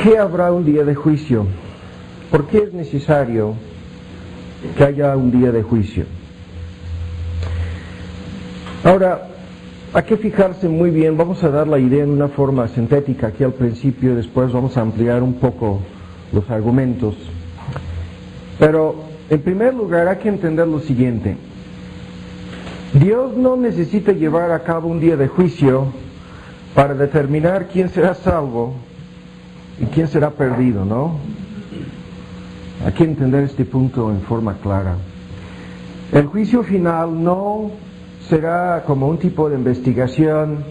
qué habrá un día de juicio? ¿Por qué es necesario que haya un día de juicio? Ahora, hay que fijarse muy bien, vamos a dar la idea en una forma sintética aquí al principio, después vamos a ampliar un poco los argumentos. Pero, en primer lugar, hay que entender lo siguiente. Dios no necesita llevar a cabo un día de juicio para determinar quién será salvo y quién será perdido, ¿no? Hay que entender este punto en forma clara. El juicio final no será como un tipo de investigación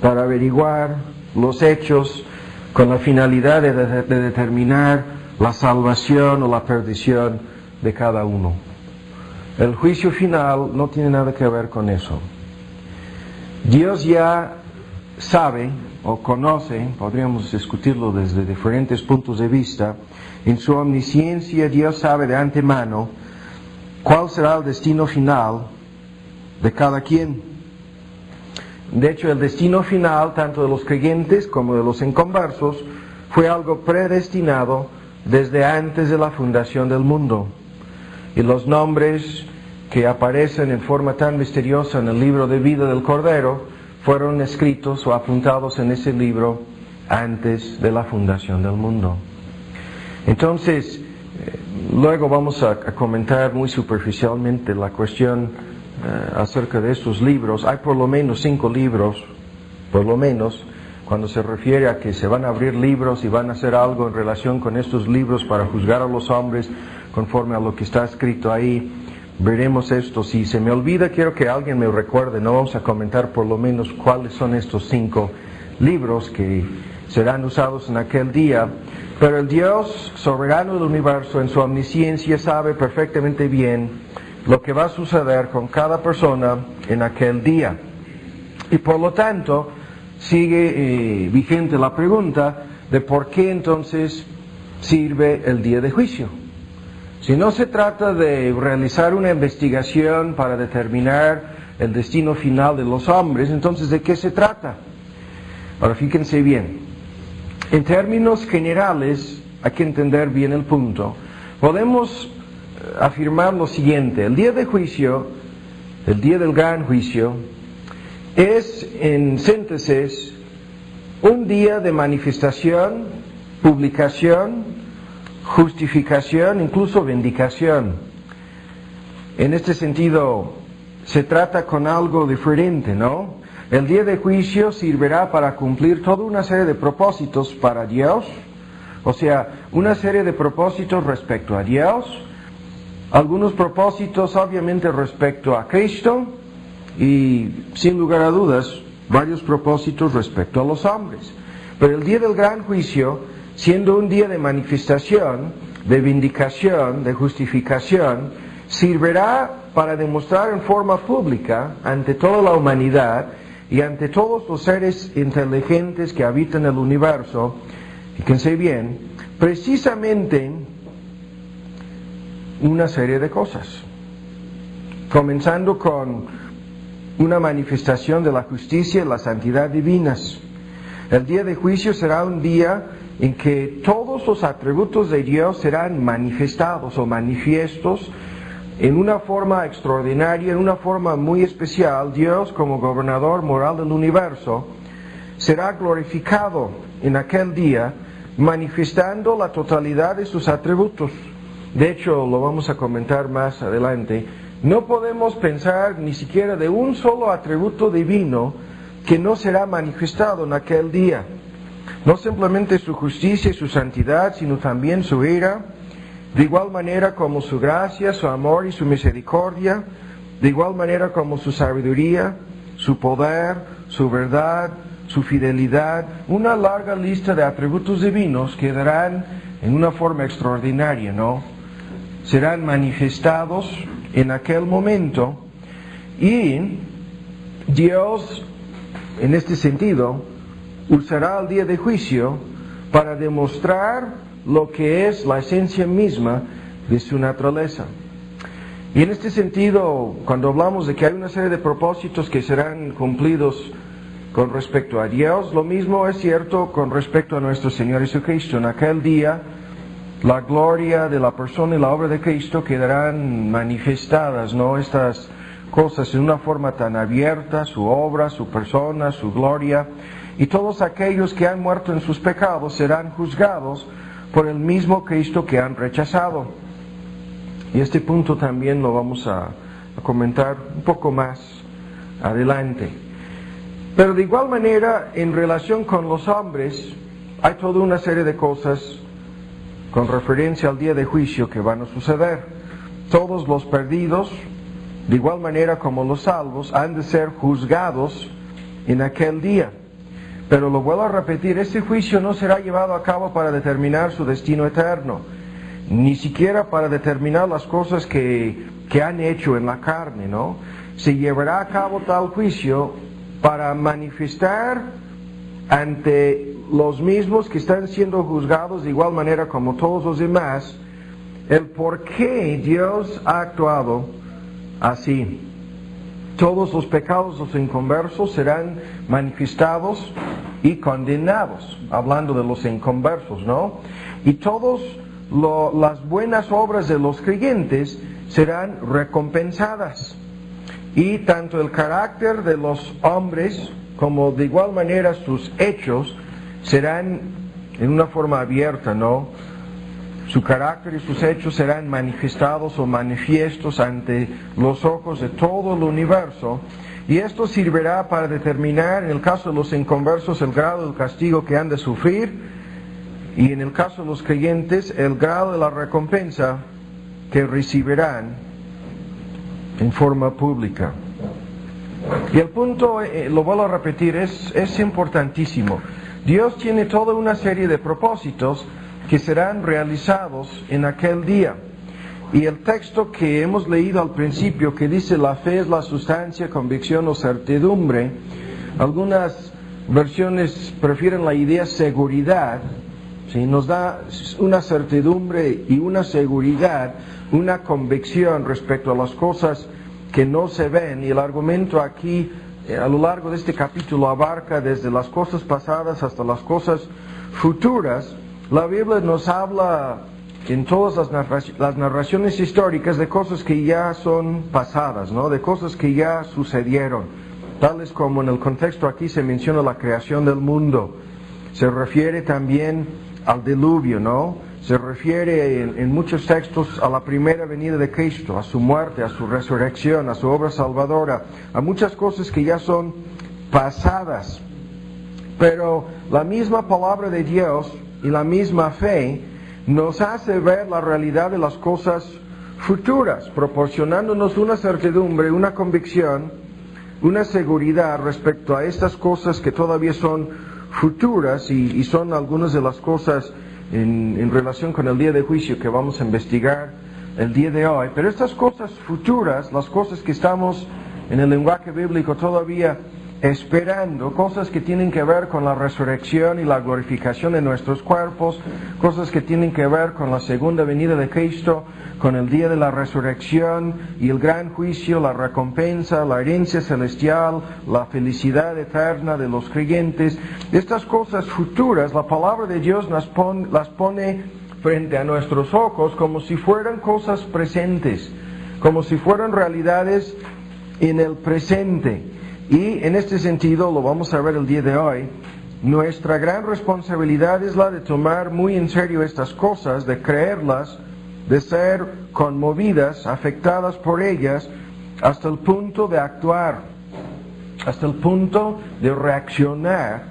para averiguar los hechos con la finalidad de determinar la salvación o la perdición de cada uno. El juicio final no tiene nada que ver con eso. Dios ya sabe o conoce, podríamos discutirlo desde diferentes puntos de vista, en su omnisciencia Dios sabe de antemano cuál será el destino final de cada quien. De hecho, el destino final, tanto de los creyentes como de los inconversos, fue algo predestinado desde antes de la fundación del mundo. Y los nombres que aparecen en forma tan misteriosa en el libro de vida del Cordero fueron escritos o apuntados en ese libro antes de la fundación del mundo. Entonces, luego vamos a comentar muy superficialmente la cuestión acerca de estos libros. Hay por lo menos 5 libros, por lo menos, cuando se refiere a que se van a abrir libros y van a hacer algo en relación con estos libros para juzgar a los hombres conforme a lo que está escrito ahí. Veremos esto. Si se me olvida, quiero que alguien me recuerde. No vamos a comentar por lo menos cuáles son estos 5 libros que serán usados en aquel día. Pero el Dios soberano del universo, en su omnisciencia, sabe perfectamente bien lo que va a suceder con cada persona en aquel día. Y por lo tanto, sigue vigente la pregunta de por qué entonces sirve el día de juicio. Si no se trata de realizar una investigación para determinar el destino final de los hombres, entonces ¿de qué se trata? Ahora fíjense bien. En términos generales, hay que entender bien el punto. Podemos afirmar lo siguiente: el día de juicio, el día del gran juicio, es en síntesis un día de manifestación, publicación, justificación, incluso vindicación. En este sentido, se trata con algo diferente, ¿no? El día de juicio servirá para cumplir toda una serie de propósitos para Dios, o sea, una serie de propósitos respecto a Dios, algunos propósitos obviamente respecto a Cristo y, sin lugar a dudas, varios propósitos respecto a los hombres. Pero el día del gran juicio, siendo un día de manifestación, de vindicación, de justificación, servirá para demostrar en forma pública ante toda la humanidad y ante todos los seres inteligentes que habitan el universo, fíjense bien, precisamente una serie de cosas, comenzando con una manifestación de la justicia y la santidad divinas. El día de juicio será un día en que todos los atributos de Dios serán manifestados o manifiestos en una forma extraordinaria, en una forma muy especial. Dios, como gobernador moral del universo, será glorificado en aquel día, manifestando la totalidad de sus atributos. De hecho, lo vamos a comentar más adelante. No podemos pensar ni siquiera de un solo atributo divino que no será manifestado en aquel día. No simplemente su justicia y su santidad, sino también su ira, de igual manera como su gracia, su amor y su misericordia, de igual manera como su sabiduría, su poder, su verdad, su fidelidad, una larga lista de atributos divinos que darán en una forma extraordinaria, ¿no? Serán manifestados en aquel momento, y Dios, en este sentido, usará el día de juicio para demostrar lo que es la esencia misma de su naturaleza. Y en este sentido, cuando hablamos de que hay una serie de propósitos que serán cumplidos con respecto a Dios. Lo mismo es cierto con respecto a nuestro Señor Jesucristo. En aquel día, la gloria de la persona y la obra de Cristo quedarán manifestadas, ¿no? Estas cosas en una forma tan abierta, su obra, su persona, su gloria. Y todos aquellos que han muerto en sus pecados serán juzgados por el mismo Cristo que han rechazado. Y este punto también lo vamos a comentar un poco más adelante. Pero de igual manera, en relación con los hombres, hay toda una serie de cosas con referencia al día de juicio que van a suceder. Todos los perdidos, de igual manera como los salvos, han de ser juzgados en aquel día. Pero lo vuelvo a repetir, este juicio no será llevado a cabo para determinar su destino eterno, ni siquiera para determinar las cosas que han hecho en la carne, ¿no? Se llevará a cabo tal juicio para manifestar ante los mismos que están siendo juzgados de igual manera como todos los demás, el por qué Dios ha actuado así. Todos los pecados de los inconversos serán manifestados y condenados, hablando de los inconversos, ¿no? Y todas las buenas obras de los creyentes serán recompensadas. Y tanto el carácter de los hombres como de igual manera sus hechos serán en una forma abierta, ¿no? Su carácter y sus hechos serán manifestados o manifiestos ante los ojos de todo el universo, y esto servirá para determinar, en el caso de los inconversos, el grado del castigo que han de sufrir, y en el caso de los creyentes, el grado de la recompensa que recibirán en forma pública. Y el punto, lo vuelvo a repetir, es importantísimo. Dios tiene toda una serie de propósitos que serán realizados en aquel día. Y el texto que hemos leído al principio, que dice la fe es la sustancia, convicción o certidumbre, algunas versiones prefieren la idea seguridad, ¿sí? Nos da una certidumbre y una seguridad, una convicción respecto a las cosas que no se ven. Y el argumento aquí, a lo largo de este capítulo, abarca desde las cosas pasadas hasta las cosas futuras. La Biblia nos habla en todas las narraciones históricas de cosas que ya son pasadas, ¿no? De cosas que ya sucedieron, tales como en el contexto aquí se menciona la creación del mundo. Se refiere también al diluvio, ¿no? Se refiere en muchos textos a la primera venida de Cristo, a su muerte, a su resurrección, a su obra salvadora, a muchas cosas que ya son pasadas. Pero la misma palabra de Dios y la misma fe nos hace ver la realidad de las cosas futuras, proporcionándonos una certidumbre, una convicción, una seguridad respecto a estas cosas que todavía son futuras y son algunas de las cosas en relación con el día de juicio que vamos a investigar el día de hoy. Pero estas cosas futuras, las cosas que estamos en el lenguaje bíblico todavía esperando, cosas que tienen que ver con la resurrección y la glorificación de nuestros cuerpos, cosas que tienen que ver con la segunda venida de Cristo, con el día de la resurrección y el gran juicio, la recompensa, la herencia celestial, la felicidad eterna de los creyentes. Estas cosas futuras, la palabra de Dios las pone frente a nuestros ojos como si fueran cosas presentes, como si fueran realidades en el presente. Y en este sentido, lo vamos a ver el día de hoy, nuestra gran responsabilidad es la de tomar muy en serio estas cosas, de creerlas, de ser conmovidas, afectadas por ellas, hasta el punto de actuar, hasta el punto de reaccionar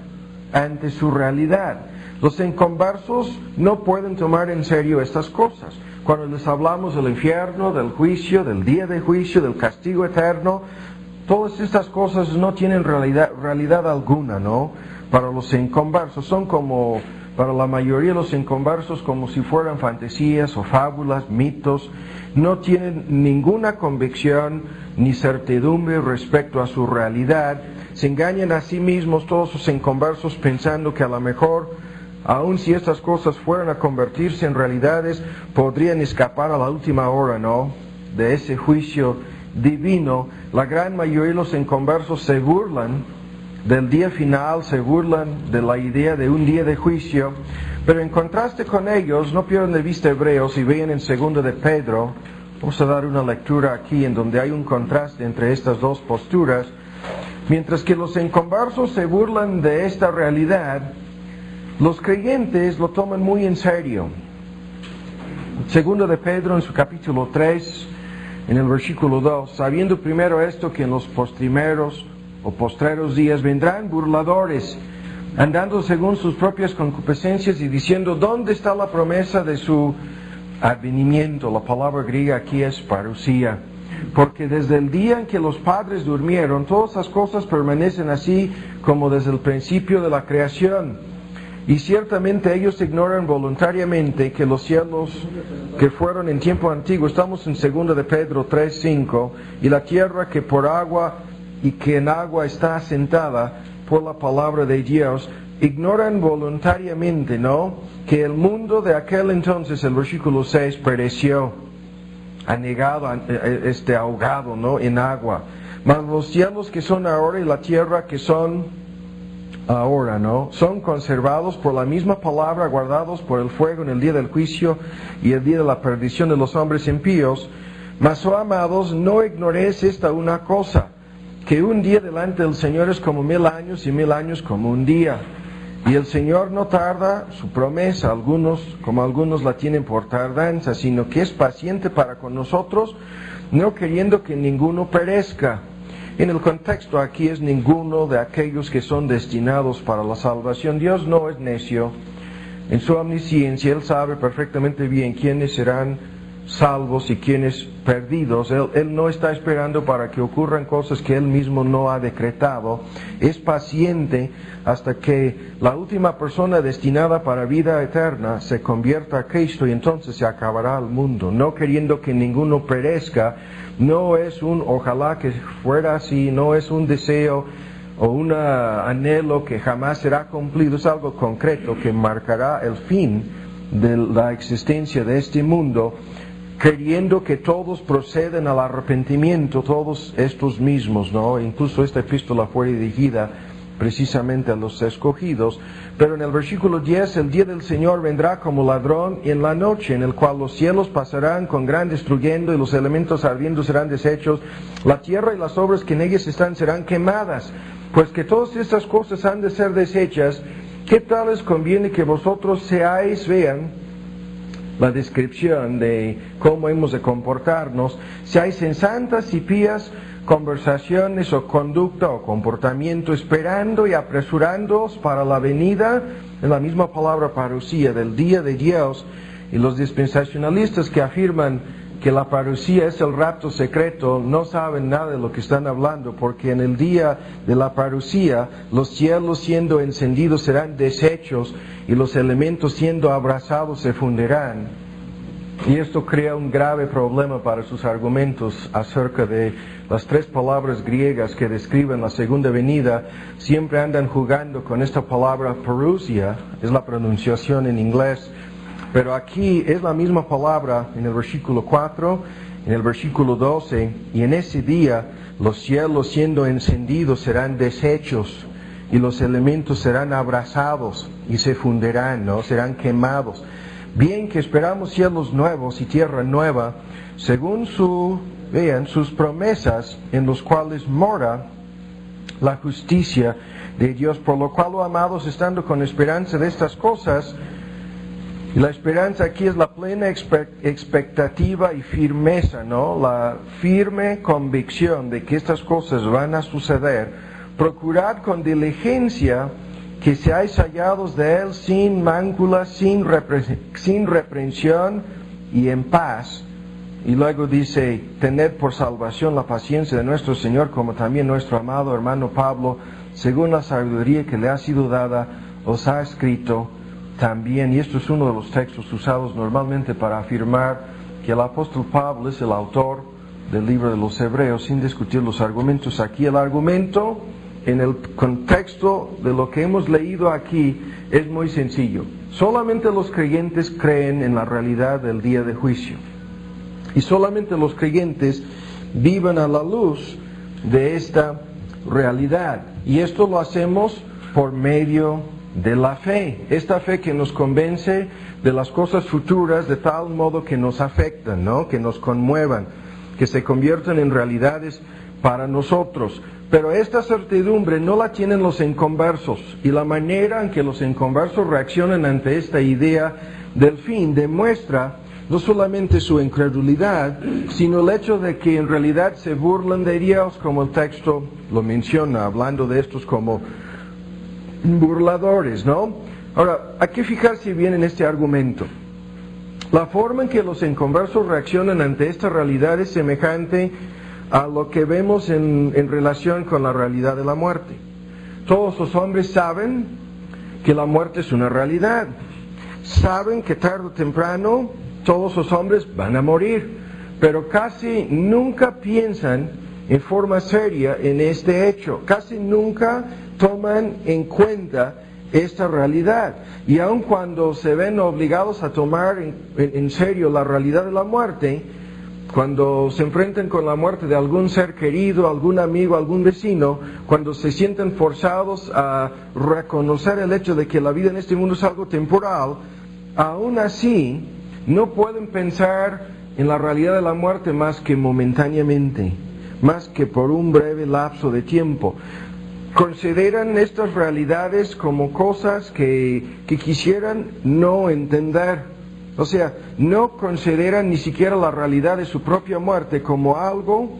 ante su realidad. Los inconversos no pueden tomar en serio estas cosas. Cuando les hablamos del infierno, del juicio, del día de juicio, del castigo eterno, todas estas cosas no tienen realidad alguna, ¿no? Para los inconversos, son como, para la mayoría de los inconversos, como si fueran fantasías o fábulas, mitos. No tienen ninguna convicción ni certidumbre respecto a su realidad. Se engañan a sí mismos todos los inconversos pensando que a lo mejor, aun si estas cosas fueran a convertirse en realidades, podrían escapar a la última hora, ¿no? De ese juicio divino. La gran mayoría de los inconversos se burlan del día final, se burlan de la idea de un día de juicio, pero en contraste con ellos, no pierdan de vista Hebreos y vean en 2 de Pedro, vamos a dar una lectura aquí en donde hay un contraste entre estas dos posturas. Mientras que los inconversos se burlan de esta realidad, los creyentes lo toman muy en serio. 2 de Pedro en su capítulo 3, en el versículo 2, sabiendo primero esto, que en los postreros días vendrán burladores, andando según sus propias concupiscencias y diciendo, ¿dónde está la promesa de su advenimiento? La palabra griega aquí es parusía. Porque desde el día en que los padres durmieron, todas las cosas permanecen así como desde el principio de la creación. Y ciertamente ellos ignoran voluntariamente que los cielos que fueron en tiempo antiguo, estamos en 2 de Pedro 3:5, y la tierra que por agua y que en agua está asentada por la palabra de Dios, ignoran voluntariamente, ¿no?, que el mundo de aquel entonces, el versículo 6, pereció, anegado, ahogado, ¿no?, en agua. Mas los cielos que son ahora y la tierra que son ahora, ¿no?, son conservados por la misma palabra, guardados por el fuego en el día del juicio y el día de la perdición de los hombres impíos. Mas, oh amados, no ignoréis esta una cosa, que un día delante del Señor es como 1000 años y 1000 años como un día. Y el Señor no tarda su promesa, como algunos la tienen por tardanza, sino que es paciente para con nosotros, no queriendo que ninguno perezca. En el contexto aquí es ninguno de aquellos que son destinados para la salvación. Dios no es necio. En su omnisciencia Él sabe perfectamente bien quiénes serán salvos y quienes perdidos. Él no está esperando para que ocurran cosas que Él mismo no ha decretado. Es paciente hasta que la última persona destinada para vida eterna se convierta a Cristo, y entonces se acabará el mundo. No queriendo que ninguno perezca, no es un ojalá que fuera así, no es un deseo o un anhelo que jamás será cumplido. Es algo concreto que marcará el fin de la existencia de este mundo, queriendo que todos proceden al arrepentimiento, todos estos mismos, ¿no? Incluso esta epístola fue dirigida precisamente a los escogidos. Pero en el versículo 10, el día del Señor vendrá como ladrón en la noche, en el cual los cielos pasarán con gran destruyendo y los elementos ardiendo serán deshechos, la tierra y las obras que en ellas están serán quemadas. Pues que todas estas cosas han de ser deshechas, ¿qué tal les conviene que vosotros seáis, vean la descripción de cómo hemos de comportarnos, seáis sensatas y pías conversaciones o conducta o comportamiento, esperando y apresurándoos para la venida, en la misma palabra parusía, del día de Dios? Y los dispensacionalistas que afirman que la parusía es el rapto secreto no saben nada de lo que están hablando, porque en el día de la parusía los cielos siendo encendidos serán deshechos y los elementos siendo abrasados se fundirán. Y esto crea un grave problema para sus argumentos acerca de las 3 palabras griegas que describen la segunda venida. Siempre andan jugando con esta palabra parousia, es la pronunciación en inglés, pero aquí es la misma palabra en el versículo 4, en el versículo 12, y en ese día los cielos siendo encendidos serán deshechos y los elementos serán abrasados y se fundirán, ¿no?, serán quemados. Bien que esperamos cielos nuevos y tierra nueva, según sus promesas, en los cuales mora la justicia de Dios. Por lo cual, oh amados, estando con esperanza de estas cosas, y la esperanza aquí es la plena expectativa y firmeza, ¿no?, la firme convicción de que estas cosas van a suceder, procurad con diligencia que seáis hallados de Él sin mácula, sin reprensión y en paz. Y luego dice, tened por salvación la paciencia de nuestro Señor, como también nuestro amado hermano Pablo, según la sabiduría que le ha sido dada, os ha escrito también. Y esto es uno de los textos usados normalmente para afirmar que el apóstol Pablo es el autor del libro de los Hebreos, sin discutir los argumentos. Aquí el argumento, en el contexto de lo que hemos leído aquí, es muy sencillo. Solamente los creyentes creen en la realidad del día de juicio. Y solamente los creyentes viven a la luz de esta realidad. Y esto lo hacemos por medio de la fe. Esta fe que nos convence de las cosas futuras de tal modo que nos afectan, ¿no? Que nos conmuevan, que se conviertan en realidades para nosotros. Pero esta certidumbre no la tienen los inconversos, y la manera en que los inconversos reaccionan ante esta idea del fin demuestra no solamente su incredulidad, sino el hecho de que en realidad se burlan de Dios, como el texto lo menciona, hablando de estos como burladores, ¿no? Ahora, hay que fijarse bien en este argumento. La forma en que los inconversos reaccionan ante esta realidad es semejante a lo que vemos en relación con la realidad de la muerte. Todos los hombres saben que la muerte es una realidad. Saben que tarde o temprano todos los hombres van a morir, pero casi nunca piensan en forma seria en este hecho. Casi nunca toman en cuenta esta realidad. Y aun cuando se ven obligados a tomar en serio la realidad de la muerte, cuando se enfrentan con la muerte de algún ser querido, algún amigo, algún vecino, cuando se sienten forzados a reconocer el hecho de que la vida en este mundo es algo temporal, aún así no pueden pensar en la realidad de la muerte más que momentáneamente, más que por un breve lapso de tiempo. Consideran estas realidades como cosas que quisieran no entender. O sea, no consideran ni siquiera la realidad de su propia muerte como algo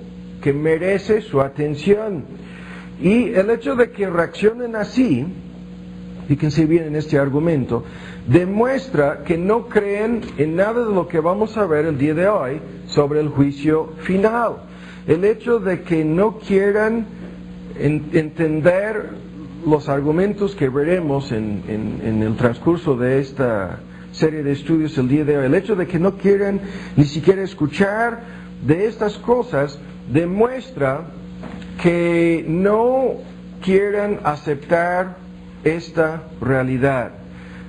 que merece su atención. Y el hecho de que reaccionen así, fíjense bien en este argumento, demuestra que no creen en nada de lo que vamos a ver el día de hoy sobre el juicio final. El hecho de que no quieran entender los argumentos que veremos en el transcurso de esta serie de estudios el día de hoy, el hecho de que no quieran ni siquiera escuchar de estas cosas, demuestra que no quieran aceptar esta realidad.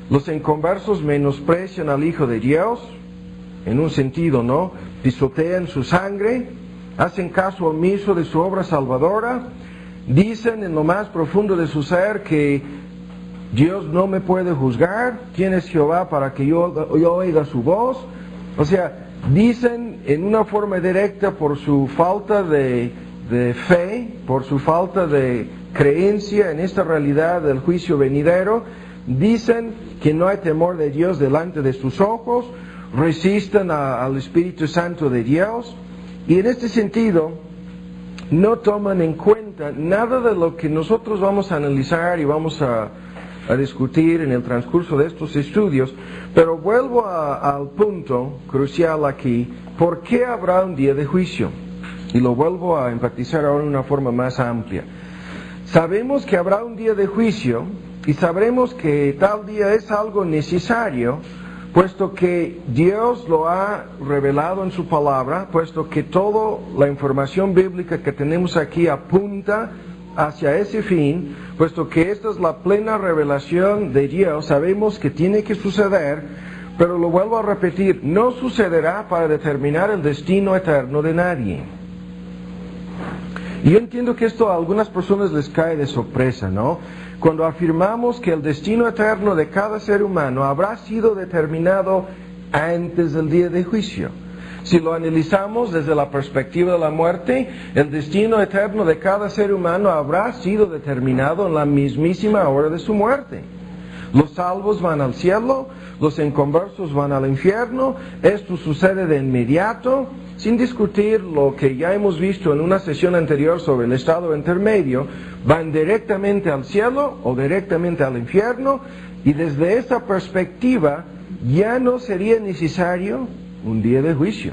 Los inconversos menosprecian al Hijo de Dios, en un sentido, ¿no? Pisotean su sangre, hacen caso omiso de su obra salvadora, dicen en lo más profundo de su ser que Dios no me puede juzgar, ¿quién es Jehová para que yo oiga su voz? O sea, dicen en una forma directa por su falta de fe, por su falta de creencia en esta realidad del juicio venidero, dicen que no hay temor de Dios delante de sus ojos, resisten al Espíritu Santo de Dios, y en este sentido no toman en cuenta nada de lo que nosotros vamos a analizar y vamos a discutir en el transcurso de estos estudios. Pero vuelvo al punto crucial aquí: ¿por qué habrá un día de juicio? Y lo vuelvo a enfatizar ahora en una forma más amplia. Sabemos que habrá un día de juicio y sabremos que tal día es algo necesario, puesto que Dios lo ha revelado en su palabra, puesto que toda la información bíblica que tenemos aquí apunta hacia ese fin, puesto que esta es la plena revelación de Dios. Sabemos que tiene que suceder, pero lo vuelvo a repetir, no sucederá para determinar el destino eterno de nadie. Y yo entiendo que esto a algunas personas les cae de sorpresa, ¿no? Cuando afirmamos que el destino eterno de cada ser humano habrá sido determinado antes del día de juicio. Si lo analizamos desde la perspectiva de la muerte, el destino eterno de cada ser humano habrá sido determinado en la mismísima hora de su muerte. Los salvos van al cielo, los inconversos van al infierno. Esto sucede de inmediato, sin discutir lo que ya hemos visto en una sesión anterior sobre el estado intermedio. Van directamente al cielo o directamente al infierno, y desde esa perspectiva ya no sería necesario un día de juicio.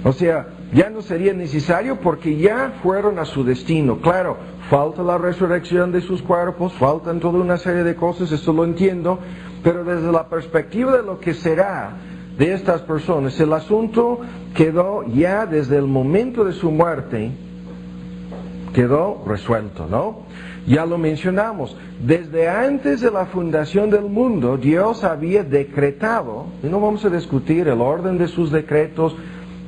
O sea, ya no sería necesario porque ya fueron a su destino. Claro, falta la resurrección de sus cuerpos, faltan toda una serie de cosas, esto lo entiendo, pero desde la perspectiva de lo que será de estas personas, el asunto quedó ya desde el momento de su muerte, quedó resuelto, ¿no? Ya lo mencionamos, desde antes de la fundación del mundo, Dios había decretado, y no vamos a discutir el orden de sus decretos,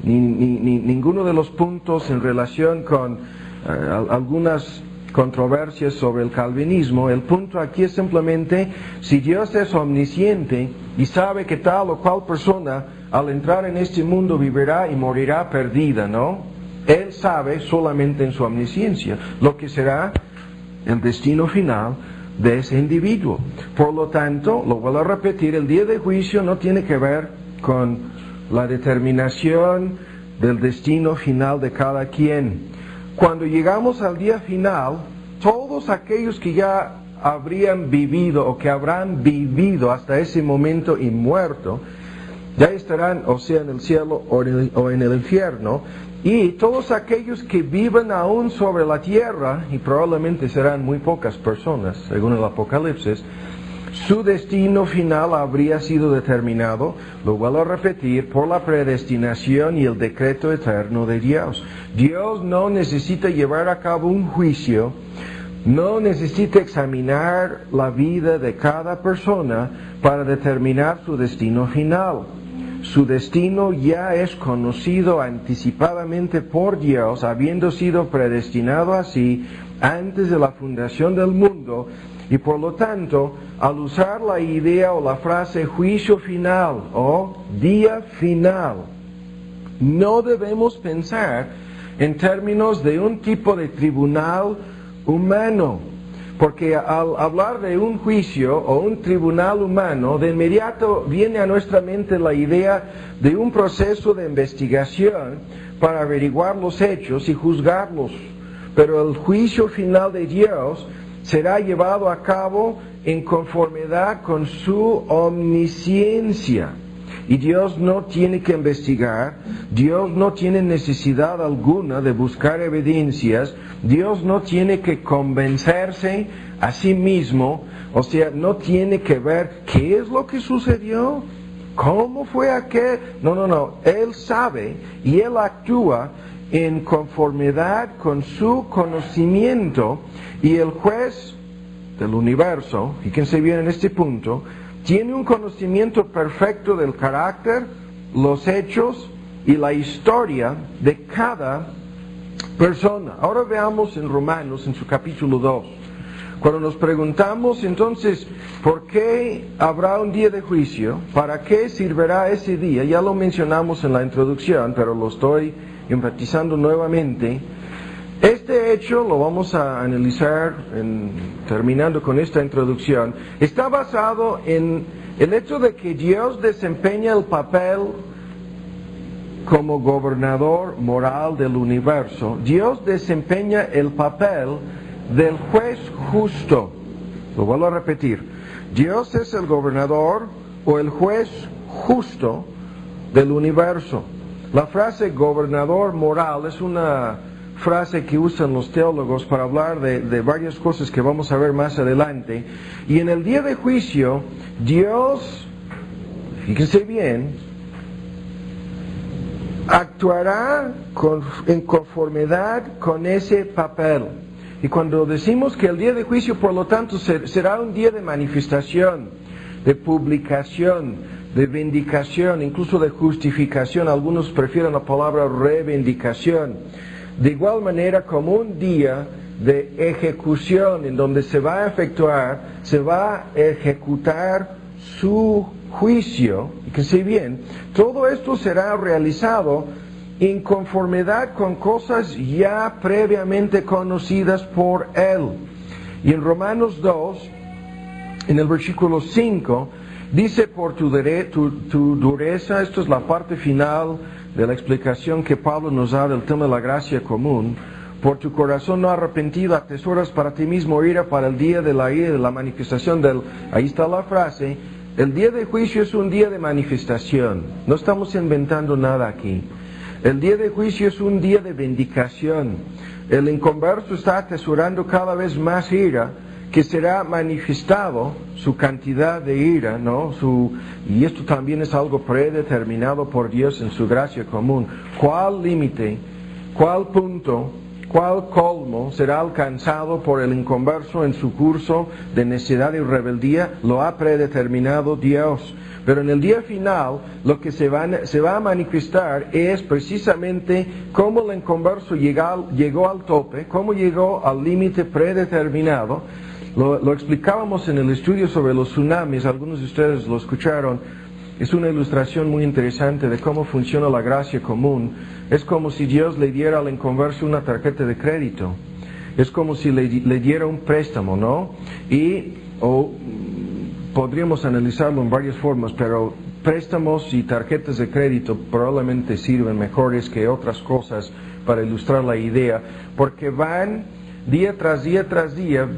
ni ninguno de los puntos en relación con algunas controversias sobre el calvinismo. El punto aquí es simplemente, si Dios es omnisciente y sabe que tal o cual persona al entrar en este mundo vivirá y morirá perdida, ¿no? Él sabe solamente en su omnisciencia lo que será el destino final de ese individuo. Por lo tanto, lo vuelvo a repetir, el día de juicio no tiene que ver con la determinación del destino final de cada quien. Cuando llegamos al día final, todos aquellos que ya habrían vivido o que habrán vivido hasta ese momento y muerto, ya estarán o sea en el cielo o en el infierno, y todos aquellos que viven aún sobre la tierra, y probablemente serán muy pocas personas, según el Apocalipsis, su destino final habría sido determinado, lo vuelvo a repetir, por la predestinación y el decreto eterno de Dios. Dios no necesita llevar a cabo un juicio, no necesita examinar la vida de cada persona para determinar su destino final. Su destino ya es conocido anticipadamente por Dios, habiendo sido predestinado así antes de la fundación del mundo, y por lo tanto, al usar la idea o la frase juicio final o día final, no debemos pensar en términos de un tipo de tribunal humano, porque al hablar de un juicio o un tribunal humano, de inmediato viene a nuestra mente la idea de un proceso de investigación para averiguar los hechos y juzgarlos. Pero el juicio final de Dios será llevado a cabo en conformidad con su omnisciencia. Y Dios no tiene que investigar, Dios no tiene necesidad alguna de buscar evidencias, Dios no tiene que convencerse a sí mismo, o sea, no tiene que ver qué es lo que sucedió, cómo fue aquel. No, Él sabe y Él actúa en conformidad con su conocimiento, y el juez del universo, fíjense bien en este punto, tiene un conocimiento perfecto del carácter, los hechos y la historia de cada persona. Ahora veamos en Romanos, en su capítulo 2. Cuando nos preguntamos entonces, ¿por qué habrá un día de juicio? ¿Para qué servirá ese día? Ya lo mencionamos en la introducción, pero lo estoy enfatizando nuevamente. Este hecho lo vamos a analizar terminando con esta introducción. Está basado en el hecho de que Dios desempeña el papel como gobernador moral del universo. Dios desempeña el papel del juez justo. Lo vuelvo a repetir. Dios es el gobernador o el juez justo del universo. La frase gobernador moral es una frase que usan los teólogos para hablar de varias cosas que vamos a ver más adelante. Y en el día de juicio, Dios, fíjense bien, actuará en conformidad con ese papel. Y cuando decimos que el día de juicio, por lo tanto, será un día de manifestación, de publicación, de vindicación, incluso de justificación, algunos prefieren la palabra reivindicación. De igual manera como un día de ejecución en donde se va a ejecutar su juicio, y que si bien todo esto será realizado en conformidad con cosas ya previamente conocidas por Él. Y en Romanos 2, en el versículo 5, dice, por tu dureza, esto es la parte final de la explicación que Pablo nos da del tema de la gracia común, por tu corazón no arrepentido atesoras para ti mismo ira para el día de la ira, de la manifestación del... Ahí está la frase, el día de juicio es un día de manifestación, no estamos inventando nada aquí. El día de juicio es un día de vindicación. El inconverso está atesorando cada vez más ira, que será manifestado su cantidad de ira, ¿no? Y esto también es algo predeterminado por Dios en su gracia común. ¿Cuál límite, cuál punto ¿Cuál colmo será alcanzado por el inconverso en su curso de necedad y rebeldía? Lo ha predeterminado Dios. Pero en el día final, lo que se va a manifestar es precisamente cómo el inconverso llegó al tope, cómo llegó al límite predeterminado. Lo explicábamos en el estudio sobre los tsunamis, algunos de ustedes lo escucharon. Es una ilustración muy interesante de cómo funciona la gracia común. Es como si Dios le diera al inconverso una tarjeta de crédito. Es como si le diera un préstamo, ¿no? Podríamos analizarlo en varias formas, pero préstamos y tarjetas de crédito probablemente sirven mejores que otras cosas para ilustrar la idea, porque van día tras día tras día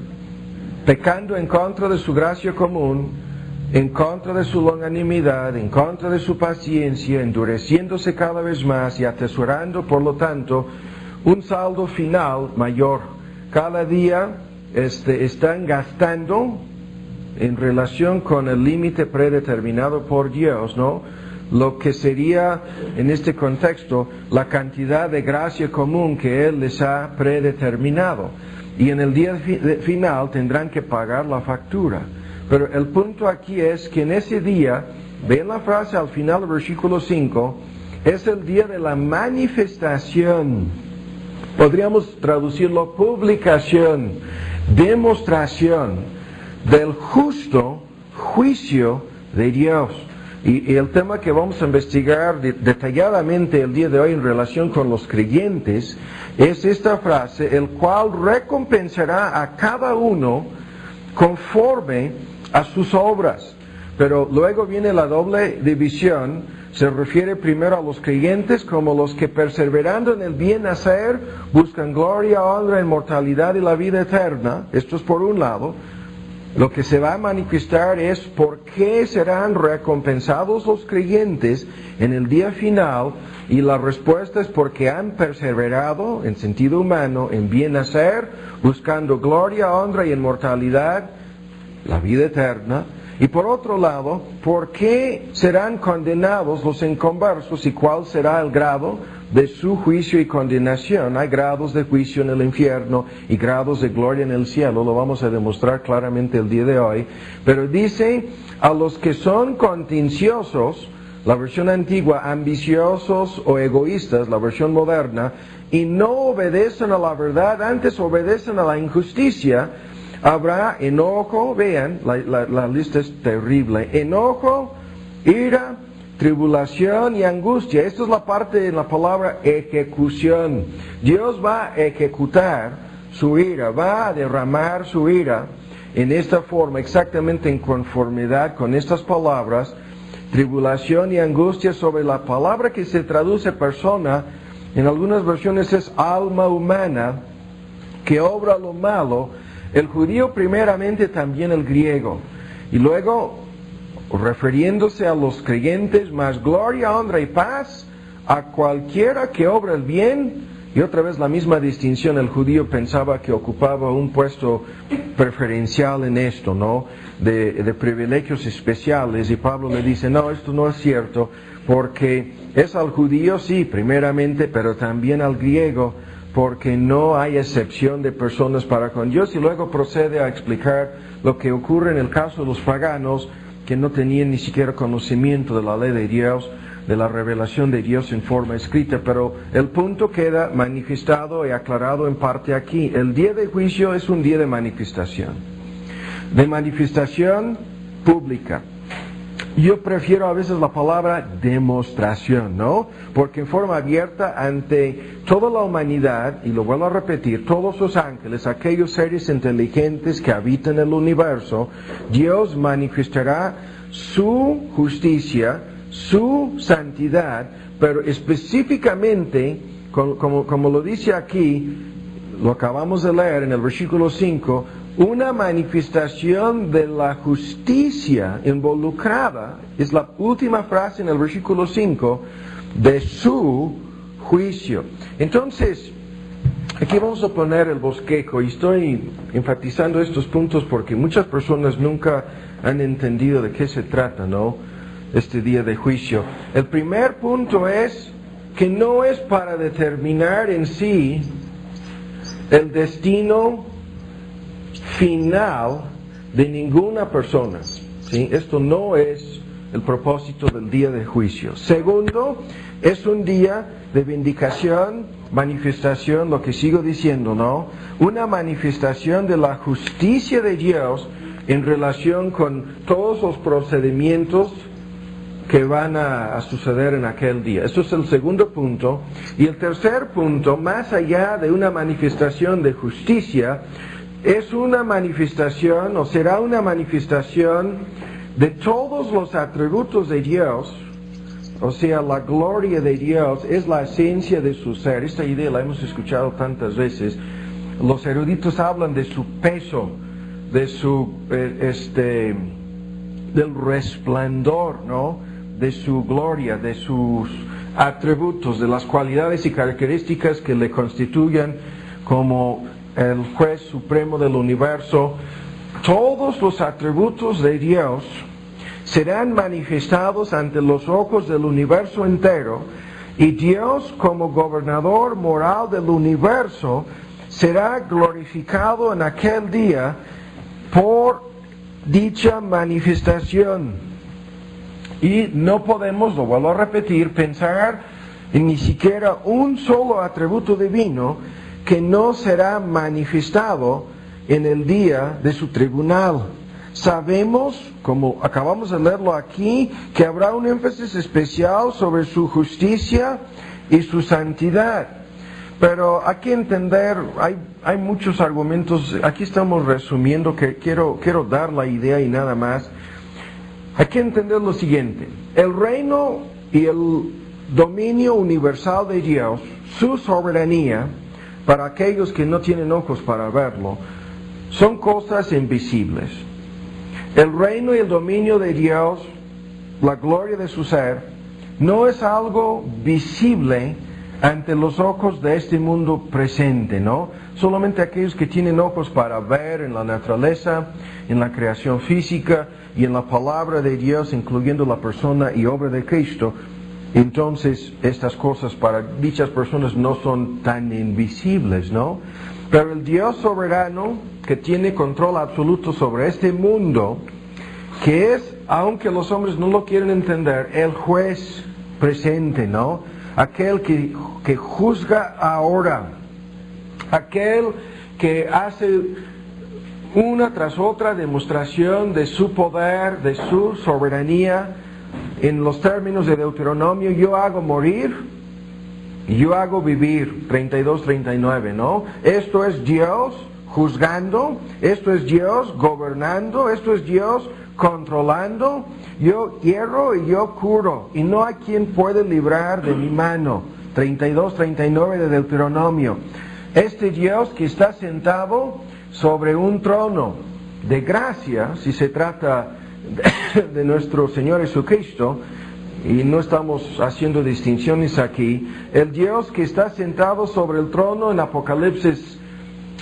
pecando en contra de su gracia común, en contra de su longanimidad, en contra de su paciencia, endureciéndose cada vez más y atesorando, por lo tanto, un saldo final mayor. Cada día están gastando en relación con el límite predeterminado por Dios, ¿no? Lo que sería, en este contexto, la cantidad de gracia común que Él les ha predeterminado. Y en el día final tendrán que pagar la factura. Pero el punto aquí es que en ese día, ven la frase al final del versículo 5, es el día de la manifestación. Podríamos traducirlo publicación, demostración del justo juicio de Dios. Y el tema que vamos a investigar detalladamente el día de hoy en relación con los creyentes es esta frase, el cual recompensará a cada uno conforme a sus obras. Pero luego viene la doble división, se refiere primero a los creyentes como los que perseverando en el bien hacer buscan gloria, honra, inmortalidad y la vida eterna. Esto es por un lado. Lo que se va a manifestar es por qué serán recompensados los creyentes en el día final, y la respuesta es porque han perseverado en sentido humano en bien hacer, buscando gloria, honra y inmortalidad, la vida eterna. Y por otro lado, ¿por qué serán condenados los inconversos y cuál será el grado de su juicio y condenación? Hay grados de juicio en el infierno y grados de gloria en el cielo, lo vamos a demostrar claramente el día de hoy. Pero dice, a los que son contenciosos, la versión antigua, ambiciosos o egoístas, la versión moderna, y no obedecen a la verdad, antes obedecen a la injusticia, habrá enojo. Vean, la lista es terrible. Enojo, ira, tribulación y angustia. Esta es la parte de la palabra ejecución. Dios va a ejecutar su ira, va a derramar su ira en esta forma, exactamente en conformidad con estas palabras. Tribulación y angustia sobre la palabra que se traduce persona, en algunas versiones es alma humana, que obra lo malo. El judío primeramente, también el griego. Y luego, refiriéndose a los creyentes, más gloria, honra y paz a cualquiera que obra el bien. Y otra vez la misma distinción, el judío pensaba que ocupaba un puesto preferencial en esto, ¿no? De privilegios especiales, y Pablo le dice, no, esto no es cierto, porque es al judío, sí, primeramente, pero también al griego, porque no hay excepción de personas para con Dios. Y luego procede a explicar lo que ocurre en el caso de los paganos, que no tenían ni siquiera conocimiento de la ley de Dios, de la revelación de Dios en forma escrita. Pero el punto queda manifestado y aclarado en parte aquí. El día de juicio es un día de manifestación pública. Yo prefiero a veces la palabra demostración, ¿no? Porque en forma abierta ante toda la humanidad, y lo vuelvo a repetir, todos los ángeles, aquellos seres inteligentes que habitan el universo, Dios manifestará su justicia, su santidad, pero específicamente, como lo dice aquí, lo acabamos de leer en el versículo 5, una manifestación de la justicia involucrada, es la última frase en el versículo 5, de su juicio. Entonces, aquí vamos a poner el bosquejo, y estoy enfatizando estos puntos porque muchas personas nunca han entendido de qué se trata, ¿no? Este día de juicio. El primer punto es que no es para determinar en sí el destino final de ninguna persona. ¿Sí? Esto no es el propósito del día de juicio. Segundo, es un día de vindicación, manifestación, lo que sigo diciendo, ¿no? Una manifestación de la justicia de Dios en relación con todos los procedimientos que van a suceder en aquel día. Eso es el segundo punto. Y el tercer punto, más allá de una manifestación de justicia, es una manifestación, o será una manifestación de todos los atributos de Dios. O sea, la gloria de Dios es la esencia de su ser. Esta idea la hemos escuchado tantas veces. Los eruditos hablan de su peso, de su, del resplandor, ¿no? De su gloria, de sus atributos, de las cualidades y características que le constituyen como el juez supremo del universo. Todos los atributos de Dios serán manifestados ante los ojos del universo entero, y Dios, como gobernador moral del universo, será glorificado en aquel día por dicha manifestación. Y no podemos, lo vuelvo a repetir, pensar en ni siquiera un solo atributo divino que no será manifestado en el día de su tribunal. Sabemos, como acabamos de leerlo aquí, que habrá un énfasis especial sobre su justicia y su santidad. Pero hay que entender, hay muchos argumentos, aquí estamos resumiendo, que quiero dar la idea y nada más. Hay que entender lo siguiente: el reino y el dominio universal de Dios, su soberanía, para aquellos que no tienen ojos para verlo, son cosas invisibles. El reino y el dominio de Dios, la gloria de su ser, no es algo visible ante los ojos de este mundo presente, ¿no? Solamente aquellos que tienen ojos para ver en la naturaleza, en la creación física y en la palabra de Dios, incluyendo la persona y obra de Cristo. Entonces, estas cosas para dichas personas no son tan invisibles, ¿no? Pero el Dios soberano, que tiene control absoluto sobre este mundo, que es, aunque los hombres no lo quieren entender, el juez presente, ¿no? Aquel que juzga ahora, aquel que hace una tras otra demostración de su poder, de su soberanía, en los términos de Deuteronomio: yo hago morir, yo hago vivir, 32-39, ¿no? Esto es Dios juzgando, esto es Dios gobernando, esto es Dios controlando. Yo hierro y yo curo, y no hay quien puede librar de mi mano, 32-39 de Deuteronomio. Este Dios que está sentado sobre un trono de gracia, si se trata de nuestro Señor Jesucristo, y no estamos haciendo distinciones aquí, el Dios que está sentado sobre el trono en Apocalipsis,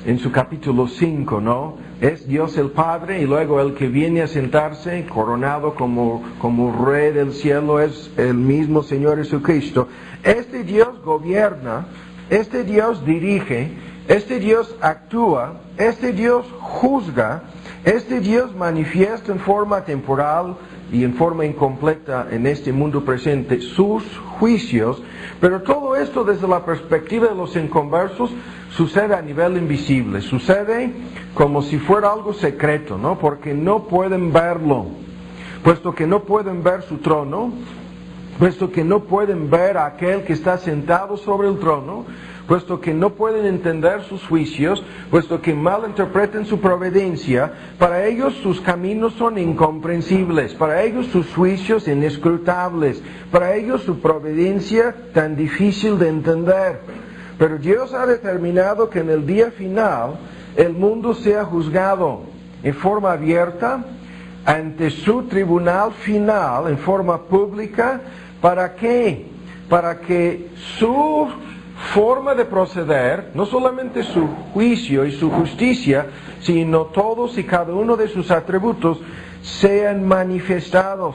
en su capítulo 5, ¿no? Es Dios el Padre, y luego el que viene a sentarse coronado como Rey del cielo es el mismo Señor Jesucristo. Este Dios gobierna, este Dios dirige, este Dios actúa, este Dios juzga, este Dios manifiesta en forma temporal y en forma incompleta en este mundo presente sus juicios. Pero todo esto, desde la perspectiva de los inconversos, sucede a nivel invisible, sucede como si fuera algo secreto, ¿no? Porque no pueden verlo, puesto que no pueden ver su trono, puesto que no pueden ver a aquel que está sentado sobre el trono, puesto que no pueden entender sus juicios, puesto que malinterpretan su providencia. Para ellos sus caminos son incomprensibles, para ellos sus juicios inescrutables, para ellos su providencia tan difícil de entender. Pero Dios ha determinado que en el día final el mundo sea juzgado en forma abierta ante su tribunal final, en forma pública. ¿Para qué? Para que su forma de proceder, no solamente su juicio y su justicia, sino todos y cada uno de sus atributos, sean manifestados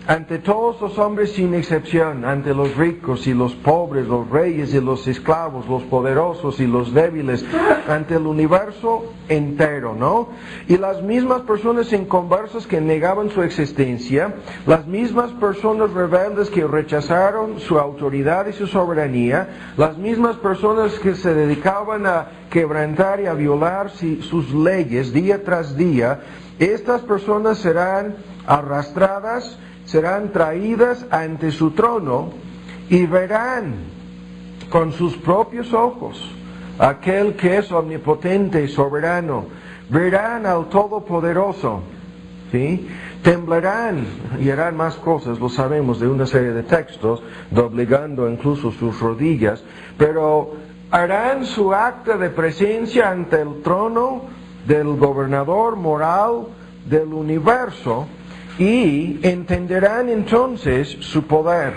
ante todos los hombres sin excepción, ante los ricos y los pobres, los reyes y los esclavos, los poderosos y los débiles, ante el universo entero, ¿no? Y las mismas personas inconversas que negaban su existencia, las mismas personas rebeldes que rechazaron su autoridad y su soberanía, las mismas personas que se dedicaban a quebrantar y a violar sus leyes día tras día, estas personas serán arrastradas, serán traídas ante su trono y verán con sus propios ojos aquel que es omnipotente y soberano, verán al Todopoderoso, ¿sí? Temblarán y harán más cosas, lo sabemos de una serie de textos, doblegando incluso sus rodillas, pero harán su acta de presencia ante el trono del gobernador moral del universo, y entenderán entonces su poder.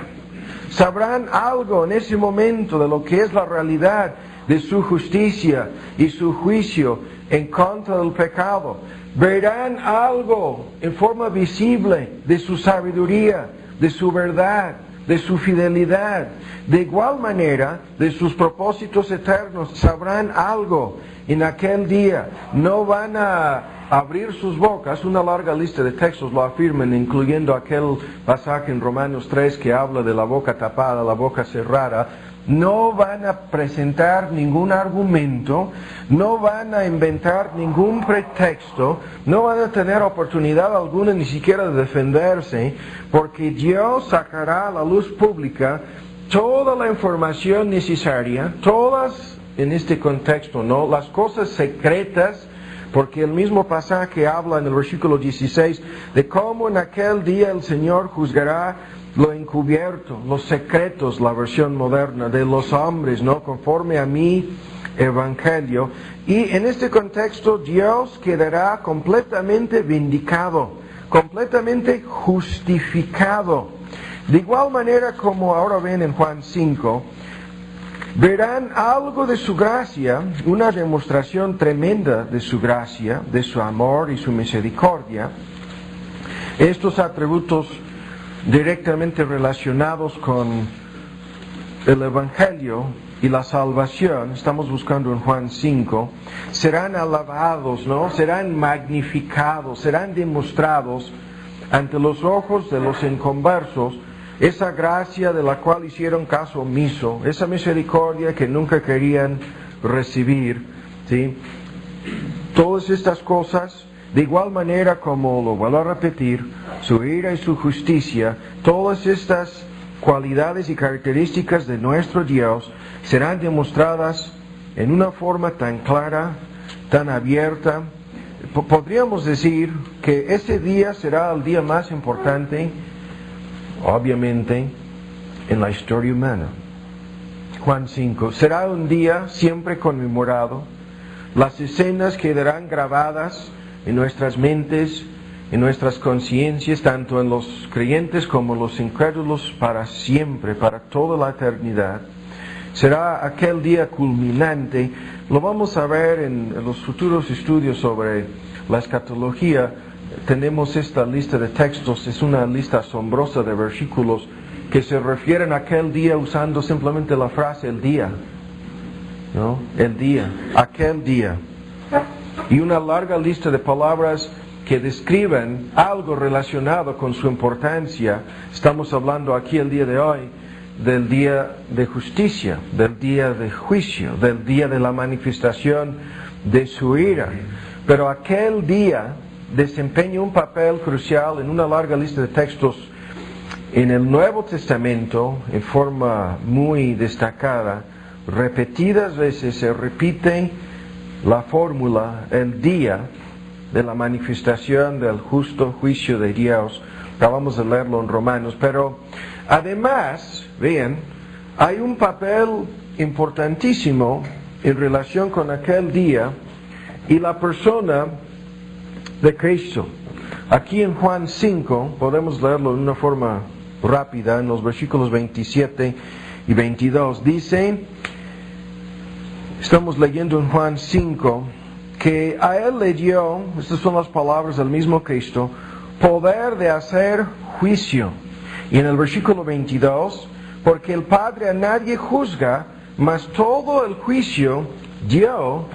Sabrán algo en ese momento de lo que es la realidad de su justicia y su juicio en contra del pecado. Verán algo en forma visible de su sabiduría, de su verdad, de su fidelidad. De igual manera, de sus propósitos eternos, sabrán algo en aquel día. No van a abrir sus bocas, una larga lista de textos lo afirman, incluyendo aquel pasaje en Romanos 3 que habla de la boca tapada, la boca cerrada. No van a presentar ningún argumento, no van a inventar ningún pretexto, no van a tener oportunidad alguna ni siquiera de defenderse, porque Dios sacará a la luz pública toda la información necesaria, todas, en este contexto, ¿no?, las cosas secretas, porque el mismo pasaje habla en el versículo 16 de cómo en aquel día el Señor juzgará lo encubierto, los secretos, la versión moderna, de los hombres, ¿no?, conforme a mi evangelio. Y en este contexto Dios quedará completamente vindicado, completamente justificado. De igual manera como ahora ven en Juan 5, verán algo de su gracia, una demostración tremenda de su gracia, de su amor y su misericordia. Estos atributos directamente relacionados con el Evangelio y la salvación, estamos buscando en Juan 5, serán alabados, ¿no? Serán magnificados, serán demostrados ante los ojos de los inconversos, esa gracia de la cual hicieron caso omiso, esa misericordia que nunca querían recibir, ¿sí? Todas estas cosas, de igual manera como, lo vuelvo a repetir, su ira y su justicia, todas estas cualidades y características de nuestro Dios serán demostradas en una forma tan clara, tan abierta. Podríamos decir que ese día será el día más importante, obviamente, en la historia humana. Juan 5, será un día siempre conmemorado. Las escenas quedarán grabadas en nuestras mentes, en nuestras conciencias, tanto en los creyentes como en los incrédulos, para siempre, para toda la eternidad. Será aquel día culminante. Lo vamos a ver en los futuros estudios sobre la escatología. Tenemos esta lista de textos, es una lista asombrosa de versículos que se refieren a aquel día usando simplemente la frase el día, ¿no? El día, aquel día. Y una larga lista de palabras que describen algo relacionado con su importancia. Estamos hablando aquí el día de hoy del día de justicia, del día de juicio, del día de la manifestación de su ira. Pero aquel día desempeña un papel crucial en una larga lista de textos en el Nuevo Testamento, en forma muy destacada. Repetidas veces se repite la fórmula, el día de la manifestación del justo juicio de Dios. Acabamos de leerlo en Romanos, pero además, vean, hay un papel importantísimo en relación con aquel día y la persona de Cristo. Aquí en Juan 5, podemos leerlo de una forma rápida, en los versículos 27 y 22, dice, estamos leyendo en Juan 5, que a Él le dio, estas son las palabras del mismo Cristo, poder de hacer juicio. Y en el versículo 22, porque el Padre a nadie juzga, mas todo el juicio dio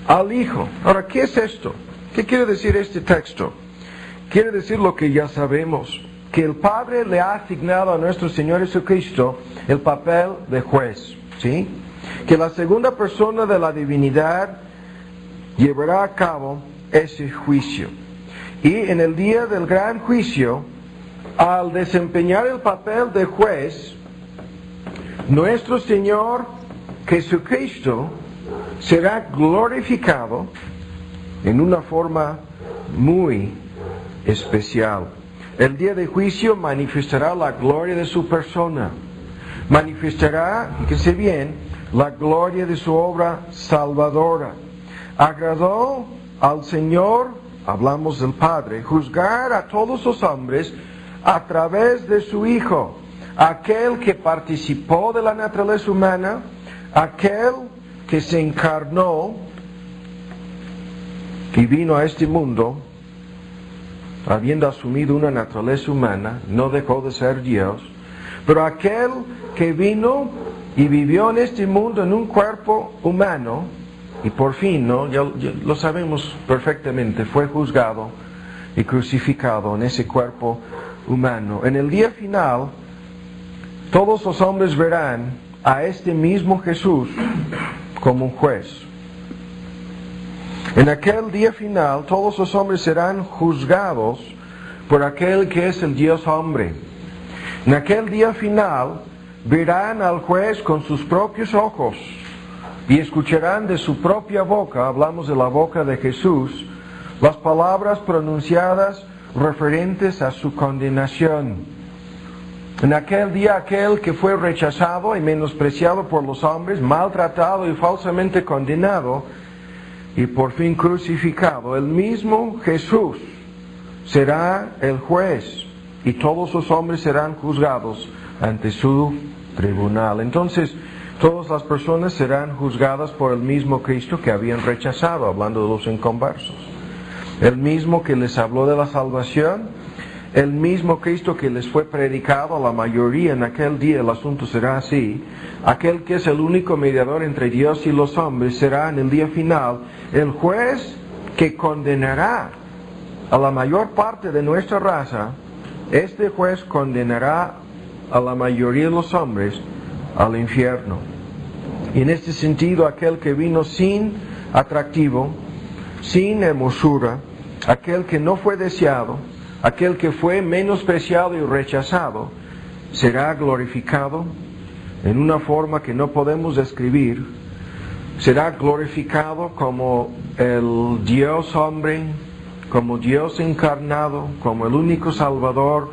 al Hijo. Ahora, ¿qué es esto? ¿Qué quiere decir este texto? Quiere decir lo que ya sabemos, que el Padre le ha asignado a nuestro Señor Jesucristo el papel de juez, ¿sí? Que la segunda persona de la divinidad llevará a cabo ese juicio. Y en el día del gran juicio, al desempeñar el papel de juez, nuestro Señor Jesucristo será glorificado en una forma muy especial. El día de juicio manifestará la gloria de su persona, manifestará, fíjese bien, la gloria de su obra salvadora. Agradó al Señor, hablamos del Padre, juzgar a todos los hombres a través de su Hijo, aquel que participó de la naturaleza humana, aquel que se encarnó y vino a este mundo, habiendo asumido una naturaleza humana, no dejó de ser Dios, pero aquel que vino y vivió en este mundo en un cuerpo humano, y por fin, ¿no? Ya lo sabemos perfectamente, fue juzgado y crucificado en ese cuerpo humano. En el día final, todos los hombres verán a este mismo Jesús como un juez. En aquel día final, todos los hombres serán juzgados por aquel que es el Dios hombre. En aquel día final, verán al juez con sus propios ojos y escucharán de su propia boca, hablamos de la boca de Jesús, las palabras pronunciadas referentes a su condenación. En aquel día, aquel que fue rechazado y menospreciado por los hombres, maltratado y falsamente condenado, y por fin crucificado, el mismo Jesús será el juez y todos los hombres serán juzgados ante su tribunal. Entonces, todas las personas serán juzgadas por el mismo Cristo que habían rechazado, hablando de los inconversos. El mismo que les habló de la salvación, el mismo Cristo que les fue predicado a la mayoría en aquel día, el asunto será así. Aquel que es el único mediador entre Dios y los hombres será en el día final el juez que condenará a la mayor parte de nuestra raza. Este juez condenará a la mayoría de los hombres al infierno. Y en este sentido, aquel que vino sin atractivo, sin hermosura, aquel que no fue deseado, aquel que fue menospreciado y rechazado, será glorificado en una forma que no podemos describir. Será glorificado como el Dios hombre, como Dios encarnado, como el único Salvador.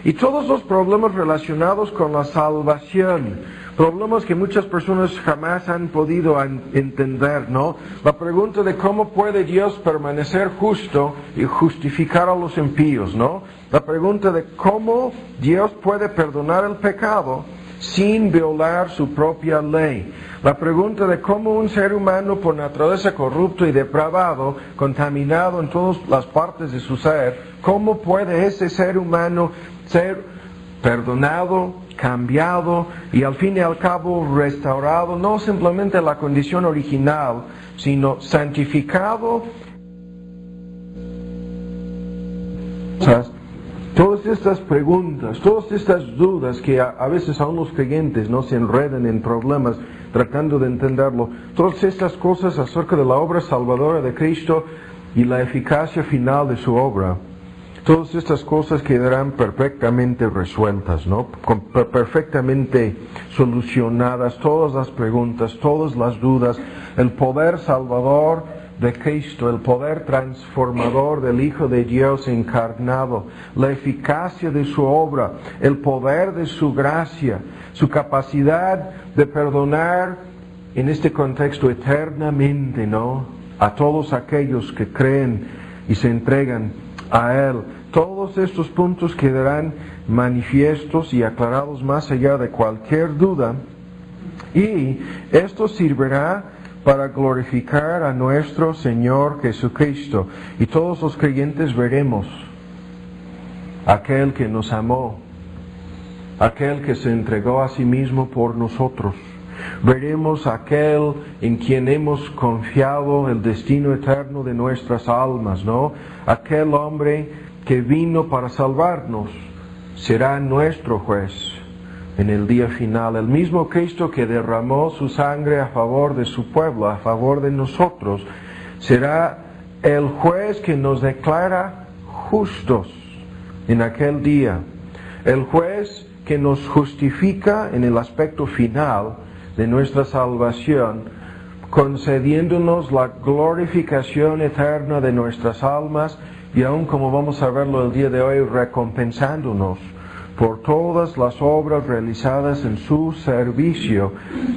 Y todos los problemas relacionados con la salvación, problemas que muchas personas jamás han podido entender, ¿no? La pregunta de cómo puede Dios permanecer justo y justificar a los impíos, ¿no? La pregunta de cómo Dios puede perdonar el pecado sin violar su propia ley. La pregunta de cómo un ser humano por naturaleza corrupto y depravado, contaminado en todas las partes de su ser, cómo puede ese ser humano ser perdonado, cambiado y al fin y al cabo restaurado, no simplemente a la condición original, sino santificado. Todas estas preguntas, todas estas dudas que a veces aún los creyentes no se enredan en problemas tratando de entenderlo, todas estas cosas acerca de la obra salvadora de Cristo y la eficacia final de su obra, todas estas cosas quedarán perfectamente resueltas, ¿no? Perfectamente solucionadas, todas las preguntas, todas las dudas, el poder salvador de Cristo, el poder transformador del Hijo de Dios encarnado, la eficacia de su obra, el poder de su gracia, su capacidad de perdonar en este contexto eternamente, ¿no? A todos aquellos que creen y se entregan a Él. Todos estos puntos quedarán manifiestos y aclarados más allá de cualquier duda, y esto servirá para glorificar a nuestro Señor Jesucristo. Y todos los creyentes veremos aquel que nos amó, aquel que se entregó a sí mismo por nosotros. Veremos aquel en quien hemos confiado el destino eterno de nuestras almas, ¿no? Aquel hombre que vino para salvarnos será nuestro juez en el día final. El mismo Cristo que derramó su sangre a favor de su pueblo, a favor de nosotros, será el juez que nos declara justos en aquel día. El juez que nos justifica en el aspecto final de nuestra salvación, concediéndonos la glorificación eterna de nuestras almas y aún, como vamos a verlo el día de hoy, recompensándonos por todas las obras realizadas en su servicio.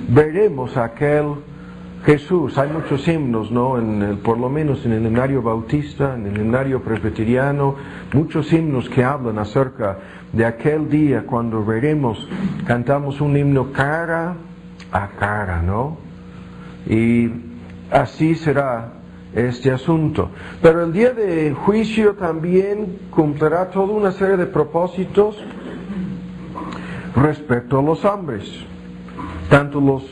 Veremos a aquel Jesús. Hay muchos himnos, ¿no? Por lo menos en el himnario bautista, en el himnario presbiteriano, muchos himnos que hablan acerca de aquel día cuando veremos, cantamos un himno cara a cara, ¿no? Y así será este asunto. Pero el día de juicio también cumplirá toda una serie de propósitos respecto a los hombres. Tanto los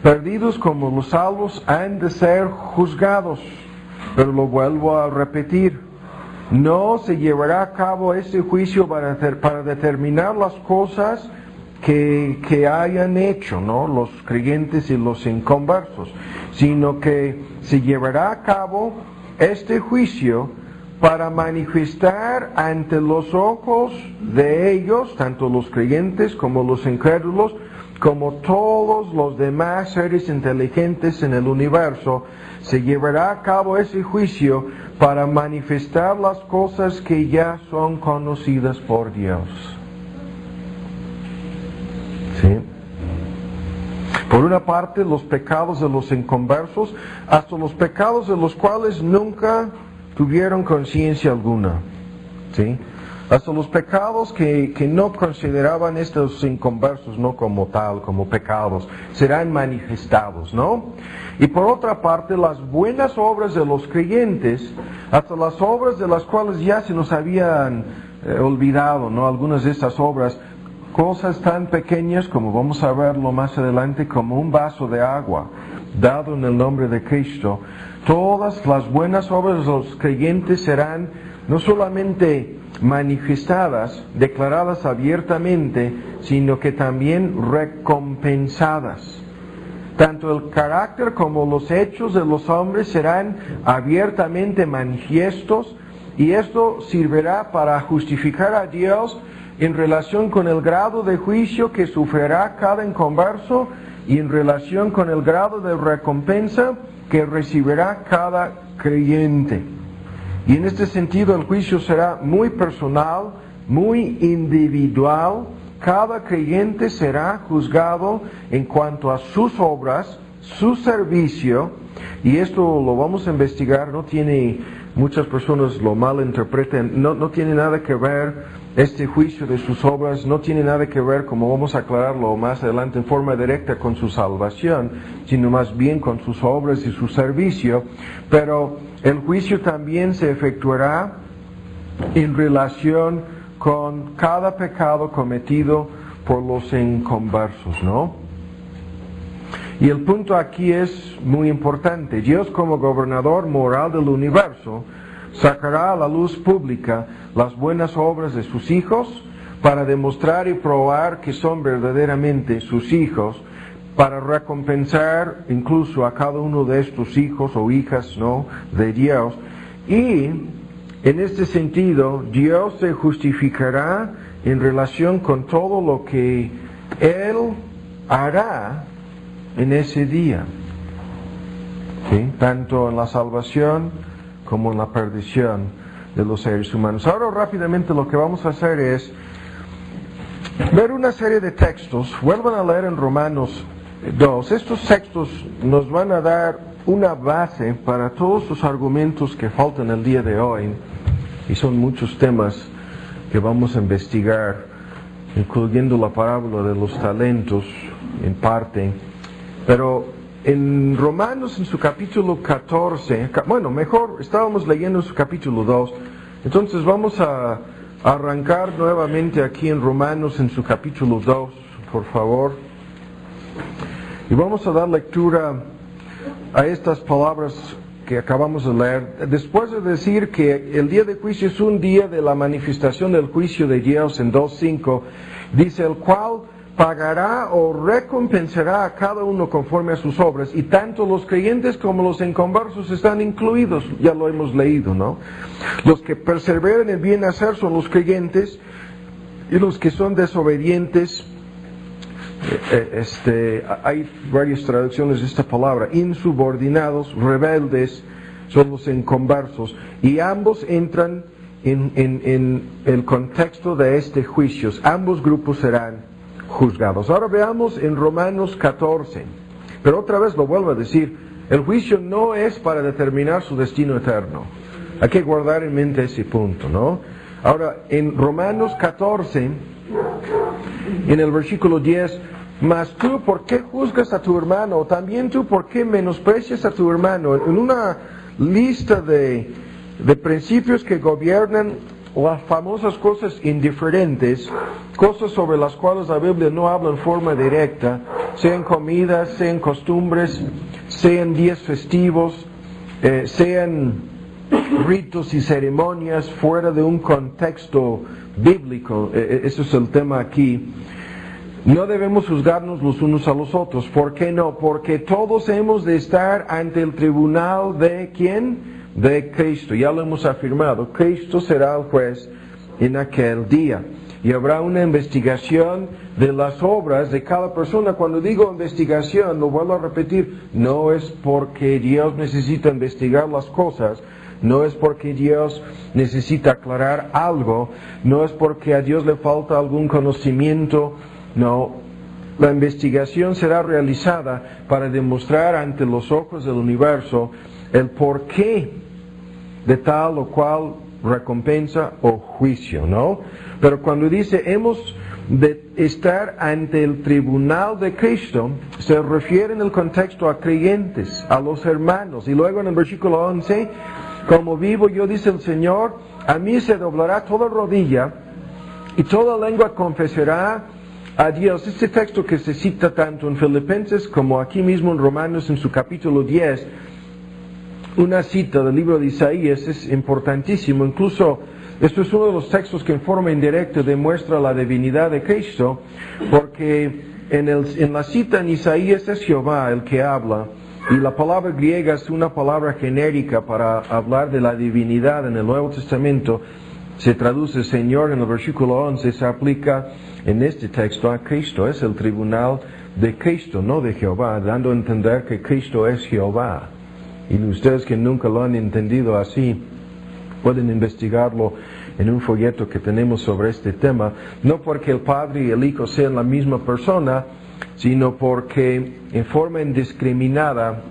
perdidos como los salvos han de ser juzgados. Pero lo vuelvo a repetir, no se llevará a cabo ese juicio para determinar las cosas que hayan hecho, ¿no?, los creyentes y los inconversos, sino que se llevará a cabo este juicio para manifestar ante los ojos de ellos, tanto los creyentes como los incrédulos, como todos los demás seres inteligentes en el universo, se llevará a cabo ese juicio para manifestar las cosas que ya son conocidas por Dios. ¿Sí? Por una parte, los pecados de los inconversos, hasta los pecados de los cuales nunca tuvieron conciencia alguna. ¿Sí? Hasta los pecados que no consideraban estos inconversos, no como tal, como pecados, serán manifestados, ¿no? Y por otra parte, las buenas obras de los creyentes, hasta las obras de las cuales ya se nos habían olvidado, ¿no? Algunas de estas obras, cosas tan pequeñas como vamos a verlo más adelante, como un vaso de agua dado en el nombre de Cristo. Todas las buenas obras de los creyentes serán no solamente manifestadas, declaradas abiertamente, sino que también recompensadas. Tanto el carácter como los hechos de los hombres serán abiertamente manifiestos, y esto servirá para justificar a Dios en relación con el grado de juicio que sufrirá cada inconverso y en relación con el grado de recompensa que recibirá cada creyente. Y en este sentido el juicio será muy personal, muy individual. Cada creyente será juzgado en cuanto a sus obras, su servicio, y esto lo vamos a investigar. No tiene, muchas personas lo malinterpretan, no tiene nada que ver este juicio de sus obras, no tiene nada que ver, como vamos a aclararlo más adelante, en forma directa con su salvación, sino más bien con sus obras y su servicio. Pero el juicio también se efectuará en relación con cada pecado cometido por los inconversos, ¿no? Y el punto aquí es muy importante. Dios, como gobernador moral del universo, sacará a la luz pública las buenas obras de sus hijos para demostrar y probar que son verdaderamente sus hijos, para recompensar incluso a cada uno de estos hijos o hijas, ¿no?, de Dios. Y en este sentido, Dios se justificará en relación con todo lo que Él hará en ese día, ¿sí?, tanto en la salvación como en la perdición de los seres humanos. Ahora rápidamente lo que vamos a hacer es ver una serie de textos. Vuelvan a leer en Romanos 2. Estos textos nos van a dar una base para todos los argumentos que faltan el día de hoy, y son muchos temas que vamos a investigar, incluyendo la parábola de los talentos en parte. Pero en Romanos, en su capítulo 14, bueno, mejor, estábamos leyendo su capítulo 2, entonces vamos a arrancar nuevamente aquí en Romanos en su capítulo 2, por favor. Y vamos a dar lectura a estas palabras que acabamos de leer. Después de decir que el día de juicio es un día de la manifestación del juicio de Dios en 2:5, dice: el cual pagará o recompensará a cada uno conforme a sus obras, y tanto los creyentes como los inconversos están incluidos. Ya lo hemos leído, ¿no? Los que perseveran en bien hacer son los creyentes, y los que son desobedientes, hay varias traducciones de esta palabra, insubordinados, rebeldes, son los inconversos, y ambos entran en el contexto de este juicio. Ambos grupos serán juzgados. Ahora veamos en Romanos 14, pero otra vez lo vuelvo a decir, el juicio no es para determinar su destino eterno. Hay que guardar en mente ese punto, ¿no? Ahora, en Romanos 14, en el versículo 10, mas tú, ¿por qué juzgas a tu hermano? O también tú, ¿por qué menosprecias a tu hermano? En una lista de principios que gobiernan las famosas cosas indiferentes, cosas sobre las cuales la Biblia no habla en forma directa, sean comidas, sean costumbres, sean días festivos, sean ritos y ceremonias fuera de un contexto bíblico. Ese es el tema aquí. No debemos juzgarnos los unos a los otros. ¿Por qué no? Porque todos hemos de estar ante el tribunal de ¿quién? De Cristo. Ya lo hemos afirmado. Cristo será el juez en aquel día. Y habrá una investigación de las obras de cada persona. Cuando digo investigación, lo vuelvo a repetir, no es porque Dios necesita investigar las cosas, no es porque Dios necesita aclarar algo, no es porque a Dios le falta algún conocimiento. No, la investigación será realizada para demostrar ante los ojos del universo el porqué de tal o cual recompensa o juicio, ¿no? Pero cuando dice hemos de estar ante el tribunal de Cristo, se refiere en el contexto a creyentes, a los hermanos. Y luego en el versículo 11, como vivo yo, dice el Señor, a mí se doblará toda rodilla y toda lengua confesará a Dios. Este texto que se cita tanto en Filipenses como aquí mismo en Romanos en su capítulo 10, una cita del libro de Isaías, es importantísimo. Incluso esto es uno de los textos que en forma indirecta demuestra la divinidad de Cristo, porque en la cita en Isaías es Jehová el que habla, y la palabra griega es una palabra genérica para hablar de la divinidad. En el Nuevo Testamento se traduce Señor en el versículo 11, se aplica en este texto a Cristo. Es el tribunal de Cristo, no de Jehová, dando a entender que Cristo es Jehová. Y ustedes que nunca lo han entendido así, pueden investigarlo en un folleto que tenemos sobre este tema, no porque el Padre y el Hijo sean la misma persona, sino porque en forma indiscriminada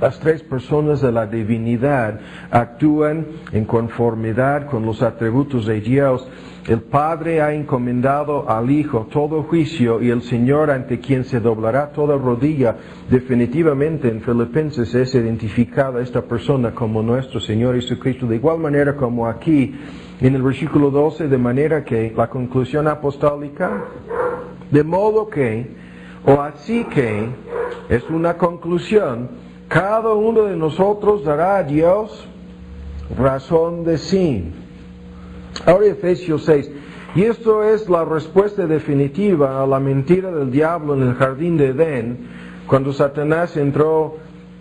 las tres personas de la divinidad actúan en conformidad con los atributos de Dios. El Padre ha encomendado al Hijo todo juicio, y el Señor ante quien se doblará toda rodilla. Definitivamente en Filipenses es identificada esta persona como nuestro Señor Jesucristo, de igual manera como aquí en el versículo 12, de manera que la conclusión apostólica, de modo que, o así que, es una conclusión, cada uno de nosotros dará a Dios razón de sí. Ahora Efesios 6. Y esto es la respuesta definitiva a la mentira del diablo en el jardín de Edén, cuando Satanás entró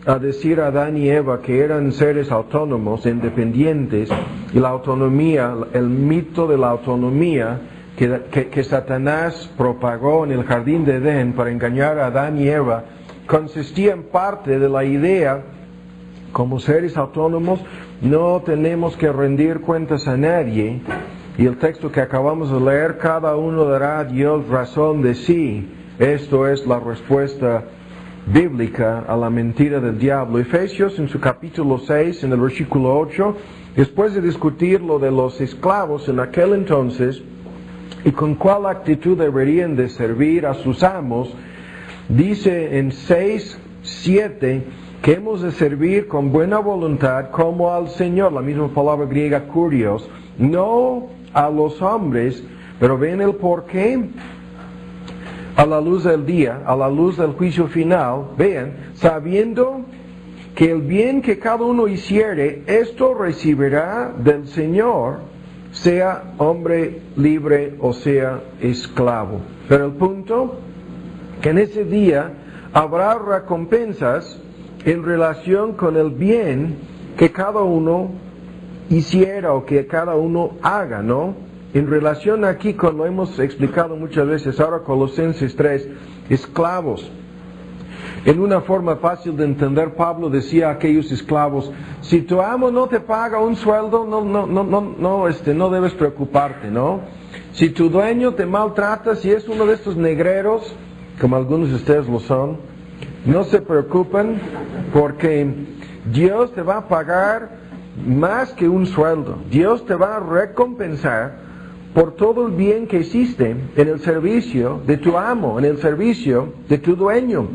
a decir a Adán y Eva que eran seres autónomos, independientes, y la autonomía, el mito de la autonomía que Satanás propagó en el jardín de Edén para engañar a Adán y Eva, consistía en parte de la idea, como seres autónomos, no tenemos que rendir cuentas a nadie. Y el texto que acabamos de leer, cada uno dará a Dios razón de sí. Esto es la respuesta bíblica a la mentira del diablo. Efesios en su capítulo 6, en el versículo 8, después de discutir lo de los esclavos en aquel entonces y con cuál actitud deberían de servir a sus amos, dice en 6:7 que hemos de servir con buena voluntad como al Señor, la misma palabra griega kurios, no a los hombres, pero ven el porqué a la luz del día, a la luz del juicio final. Vean, sabiendo que el bien que cada uno hiciere, esto recibirá del Señor, sea hombre libre o sea esclavo. Pero el punto, que en ese día habrá recompensas en relación con el bien que cada uno hiciera o que cada uno haga, ¿no? En relación aquí, con lo hemos explicado muchas veces, ahora Colosenses 3, esclavos. En una forma fácil de entender, Pablo decía a aquellos esclavos: si tu amo no te paga un sueldo, no debes preocuparte, ¿no? Si tu dueño te maltrata, si es uno de estos negreros, como algunos de ustedes lo son, no se preocupen, porque Dios te va a pagar más que un sueldo. Dios te va a recompensar por todo el bien que hiciste en el servicio de tu amo, en el servicio de tu dueño.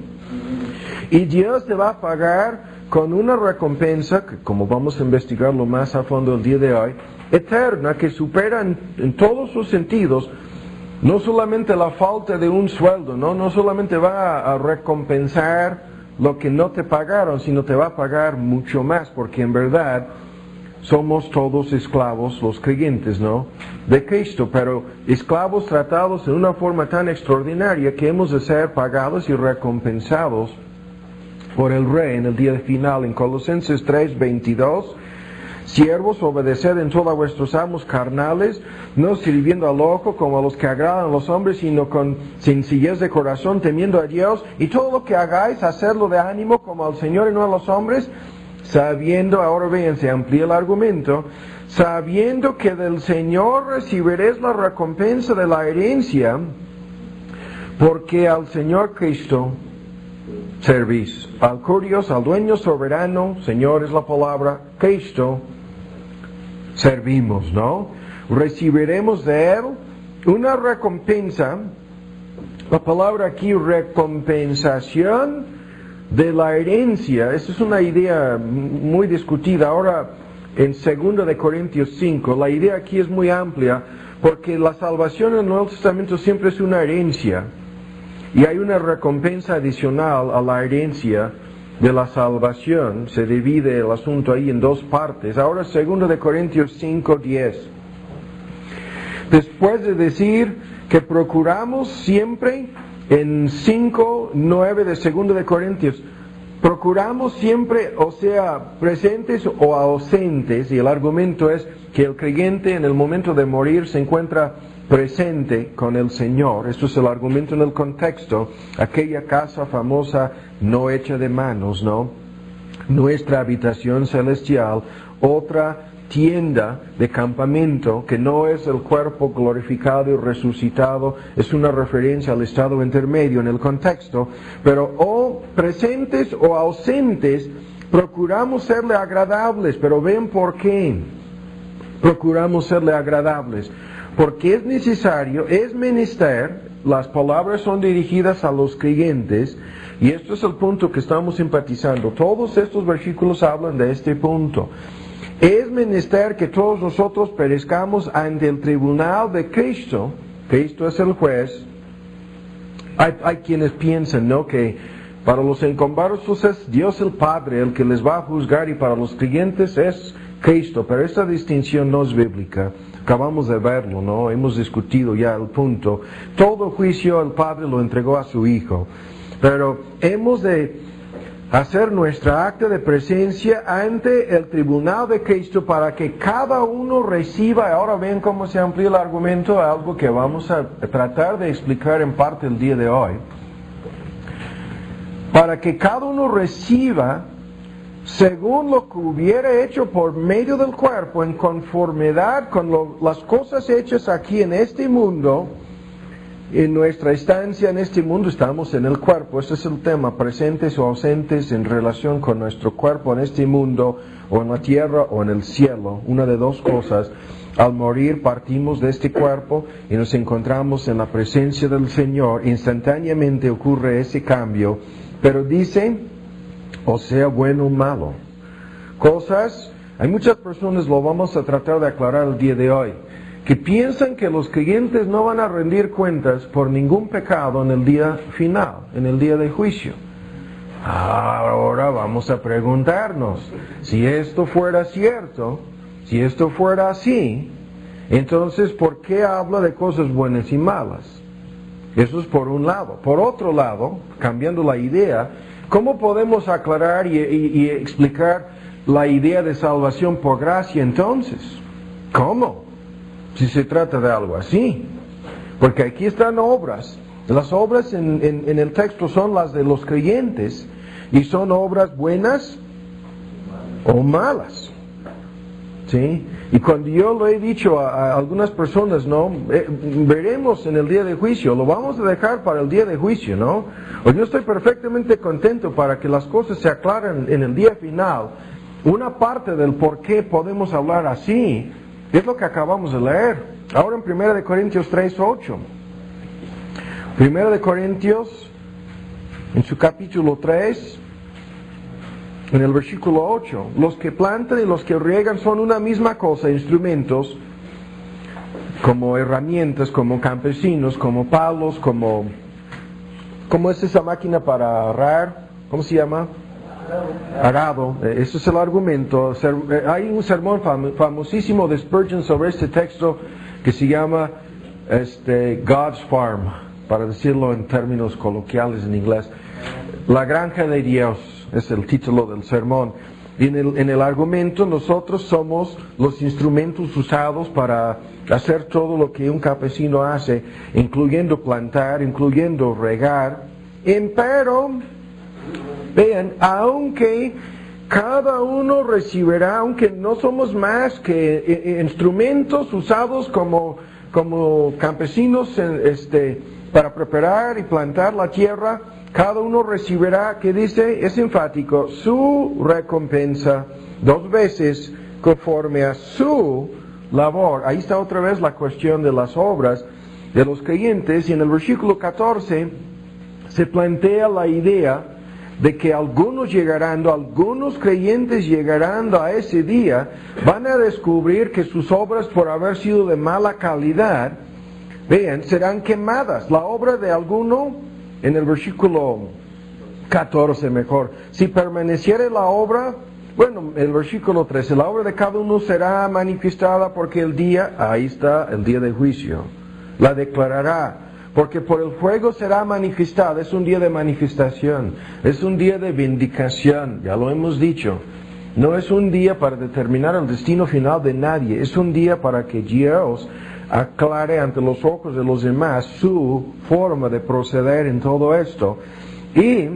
Y Dios te va a pagar con una recompensa, que como vamos a investigarlo más a fondo el día de hoy, eterna, que supera en todos sus sentidos, no solamente la falta de un sueldo, no solamente va a recompensar lo que no te pagaron, sino te va a pagar mucho más, porque en verdad somos todos esclavos, los creyentes, ¿no?, de Cristo, pero esclavos tratados en una forma tan extraordinaria que hemos de ser pagados y recompensados por el Rey en el día final. En Colosenses 3:22, siervos, obedeced en todo a vuestros amos carnales, no sirviendo al ojo como a los que agradan a los hombres, sino con sencillez de corazón, temiendo a Dios, y todo lo que hagáis, hacerlo de ánimo como al Señor y no a los hombres, sabiendo, ahora vean, se amplía el argumento, sabiendo que del Señor recibiréis la recompensa de la herencia, porque al Señor Cristo servís. Al Curios, al dueño soberano, Señor es la palabra, Cristo, servimos, ¿no? Recibiremos de Él una recompensa. La palabra aquí, recompensación de la herencia, esa es una idea muy discutida. Ahora, en 2 de Corintios 5, la idea aquí es muy amplia, porque la salvación en el Nuevo Testamento siempre es una herencia. Y hay una recompensa adicional a la herencia de la salvación. Se divide el asunto ahí en dos partes. Ahora 2 de Corintios 5:10. Después de decir que procuramos siempre, en 5:9 de 2 de Corintios, procuramos siempre, o sea, presentes o ausentes, y el argumento es que el creyente en el momento de morir se encuentra presente con el Señor. Esto es el argumento en el contexto, aquella casa famosa no hecha de manos, ¿no? Nuestra habitación celestial, otra tienda de campamento que no es el cuerpo glorificado y resucitado, es una referencia al estado intermedio en el contexto, pero o presentes o ausentes, procuramos serle agradables. Pero ven por qué procuramos serle agradables. Porque es necesario, es menester, las palabras son dirigidas a los creyentes, y esto es el punto que estamos enfatizando. Todos estos versículos hablan de este punto. Es menester que todos nosotros perezcamos ante el tribunal de Cristo. Cristo es el juez. Hay quienes piensan, ¿no?, que para los inconversos es Dios el Padre el que les va a juzgar, y para los creyentes es Cristo. Pero esta distinción no es bíblica. Acabamos de verlo, ¿no? Hemos discutido ya el punto. Todo juicio el Padre lo entregó a su Hijo. Pero hemos de hacer nuestra acta de presencia ante el tribunal de Cristo para que cada uno reciba. Ahora ven cómo se amplía el argumento a algo que vamos a tratar de explicar en parte el día de hoy. Para que cada uno reciba según lo que hubiera hecho por medio del cuerpo, en conformidad con las cosas hechas aquí en este mundo. En nuestra estancia en este mundo estamos en el cuerpo. Este es el tema, presentes o ausentes en relación con nuestro cuerpo en este mundo, o en la tierra o en el cielo. Una de dos cosas. Al morir partimos de este cuerpo y nos encontramos en la presencia del Señor. Instantáneamente ocurre ese cambio. Pero dice, o sea bueno o malo. Cosas, hay muchas personas, lo vamos a tratar de aclarar el día de hoy, que piensan que los creyentes no van a rendir cuentas por ningún pecado en el día final, en el día de juicio. Ahora vamos a preguntarnos, si esto fuera cierto, si esto fuera así, entonces ¿por qué habla de cosas buenas y malas? Eso es por un lado. Por otro lado, cambiando la idea, ¿cómo podemos aclarar y explicar la idea de salvación por gracia entonces? ¿Cómo? Si se trata de algo así. Porque aquí están obras. Las obras en el texto son las de los creyentes y son obras buenas o malas. ¿Sí? Y cuando yo lo he dicho a algunas personas, ¿no? Veremos en el día de juicio, lo vamos a dejar para el día de juicio, ¿no? O yo estoy perfectamente contento para que las cosas se aclaren en el día final. Una parte del por qué podemos hablar así es lo que acabamos de leer. Ahora en 1 Corintios 3:8. 1 Corintios, en su capítulo 3, en el versículo 8, los que plantan y los que riegan son una misma cosa, instrumentos, como herramientas, como campesinos, como palos, como es esa máquina para arar, ¿cómo se llama? Arado. Ese es el argumento. Hay un sermón famosísimo de Spurgeon sobre este texto que se llama God's Farm, para decirlo en términos coloquiales en inglés. La granja de Dios es el título del sermón. Y en el argumento nosotros somos los instrumentos usados para hacer todo lo que un campesino hace, incluyendo plantar, incluyendo regar. Pero, vean, aunque cada uno recibirá, aunque no somos más que instrumentos usados como campesinos para preparar y plantar la tierra, cada uno recibirá, que dice, es enfático, su recompensa 2 veces conforme a su labor. Ahí está otra vez la cuestión de las obras de los creyentes, y en el versículo 14 se plantea la idea de que algunos creyentes llegarán a ese día, van a descubrir que sus obras, por haber sido de mala calidad, vean, serán quemadas. La obra de alguno, en el versículo 14 mejor, si permaneciere la obra, bueno, el versículo 13, la obra de cada uno será manifestada porque ahí está el día de juicio, la declarará. Porque por el fuego será manifestada. Es un día de manifestación, es un día de vindicación, ya lo hemos dicho. No es un día para determinar el destino final de nadie, es un día para que Dios aclare ante los ojos de los demás su forma de proceder en todo esto. Y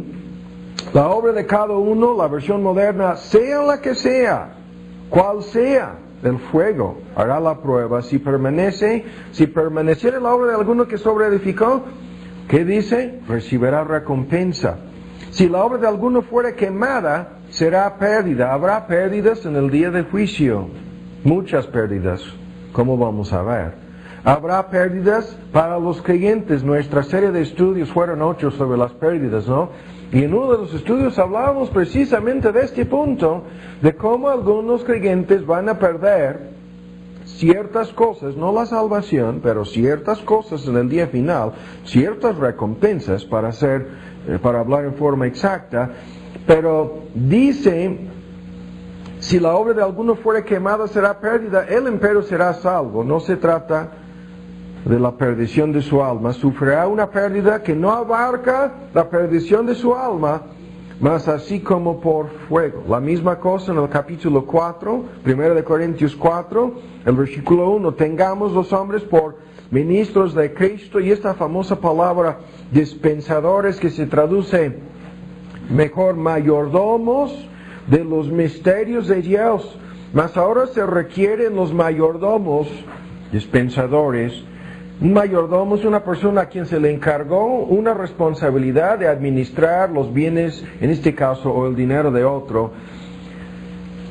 la obra de cada uno, la versión moderna, sea la que sea, cual sea, el fuego hará la prueba. Si permaneciere la obra de alguno que sobreedificó, ¿qué dice? Recibirá recompensa. Si la obra de alguno fuera quemada, será pérdida. Habrá pérdidas en el día de juicio. Muchas pérdidas, como vamos a ver. Habrá pérdidas para los creyentes. Nuestra serie de estudios fueron 8 sobre las pérdidas, ¿no? Y en uno de los estudios hablábamos precisamente de este punto, de cómo algunos creyentes van a perder ciertas cosas, no la salvación, pero ciertas cosas en el día final, ciertas recompensas para hablar en forma exacta. Pero dice, si la obra de alguno fuera quemada será pérdida, él empero será salvo. No se trata de la perdición de su alma, sufrirá una pérdida que no abarca la perdición de su alma, mas así como por fuego. La misma cosa en el capítulo 4, 1 Corintios 4, el versículo 1, tengamos los hombres por ministros de Cristo, y esta famosa palabra dispensadores, que se traduce mejor mayordomos de los misterios de Dios. Mas ahora se requieren los mayordomos, dispensadores. Un mayordomo es una persona a quien se le encargó una responsabilidad de administrar los bienes, en este caso, o el dinero de otro.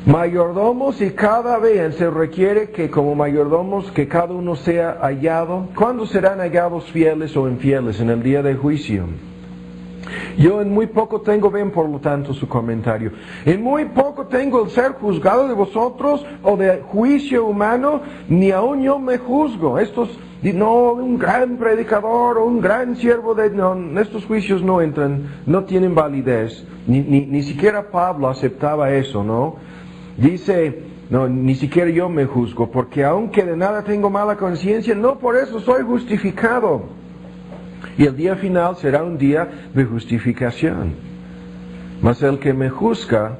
Mayordomos, y cada vez se requiere que como mayordomos que cada uno sea hallado. ¿Cuándo serán hallados fieles o infieles? En el día de juicio. Yo en muy poco tengo, ven por lo tanto su comentario, en muy poco tengo el ser juzgado de vosotros o de juicio humano, ni aun yo me juzgo. No, un gran predicador o un gran siervo estos juicios no entran, no tienen validez. Ni siquiera Pablo aceptaba eso, ¿no? Dice, no, ni siquiera yo me juzgo, porque aunque de nada tengo mala conciencia, no por eso soy justificado. Y el día final será un día de justificación. Mas el que me juzga,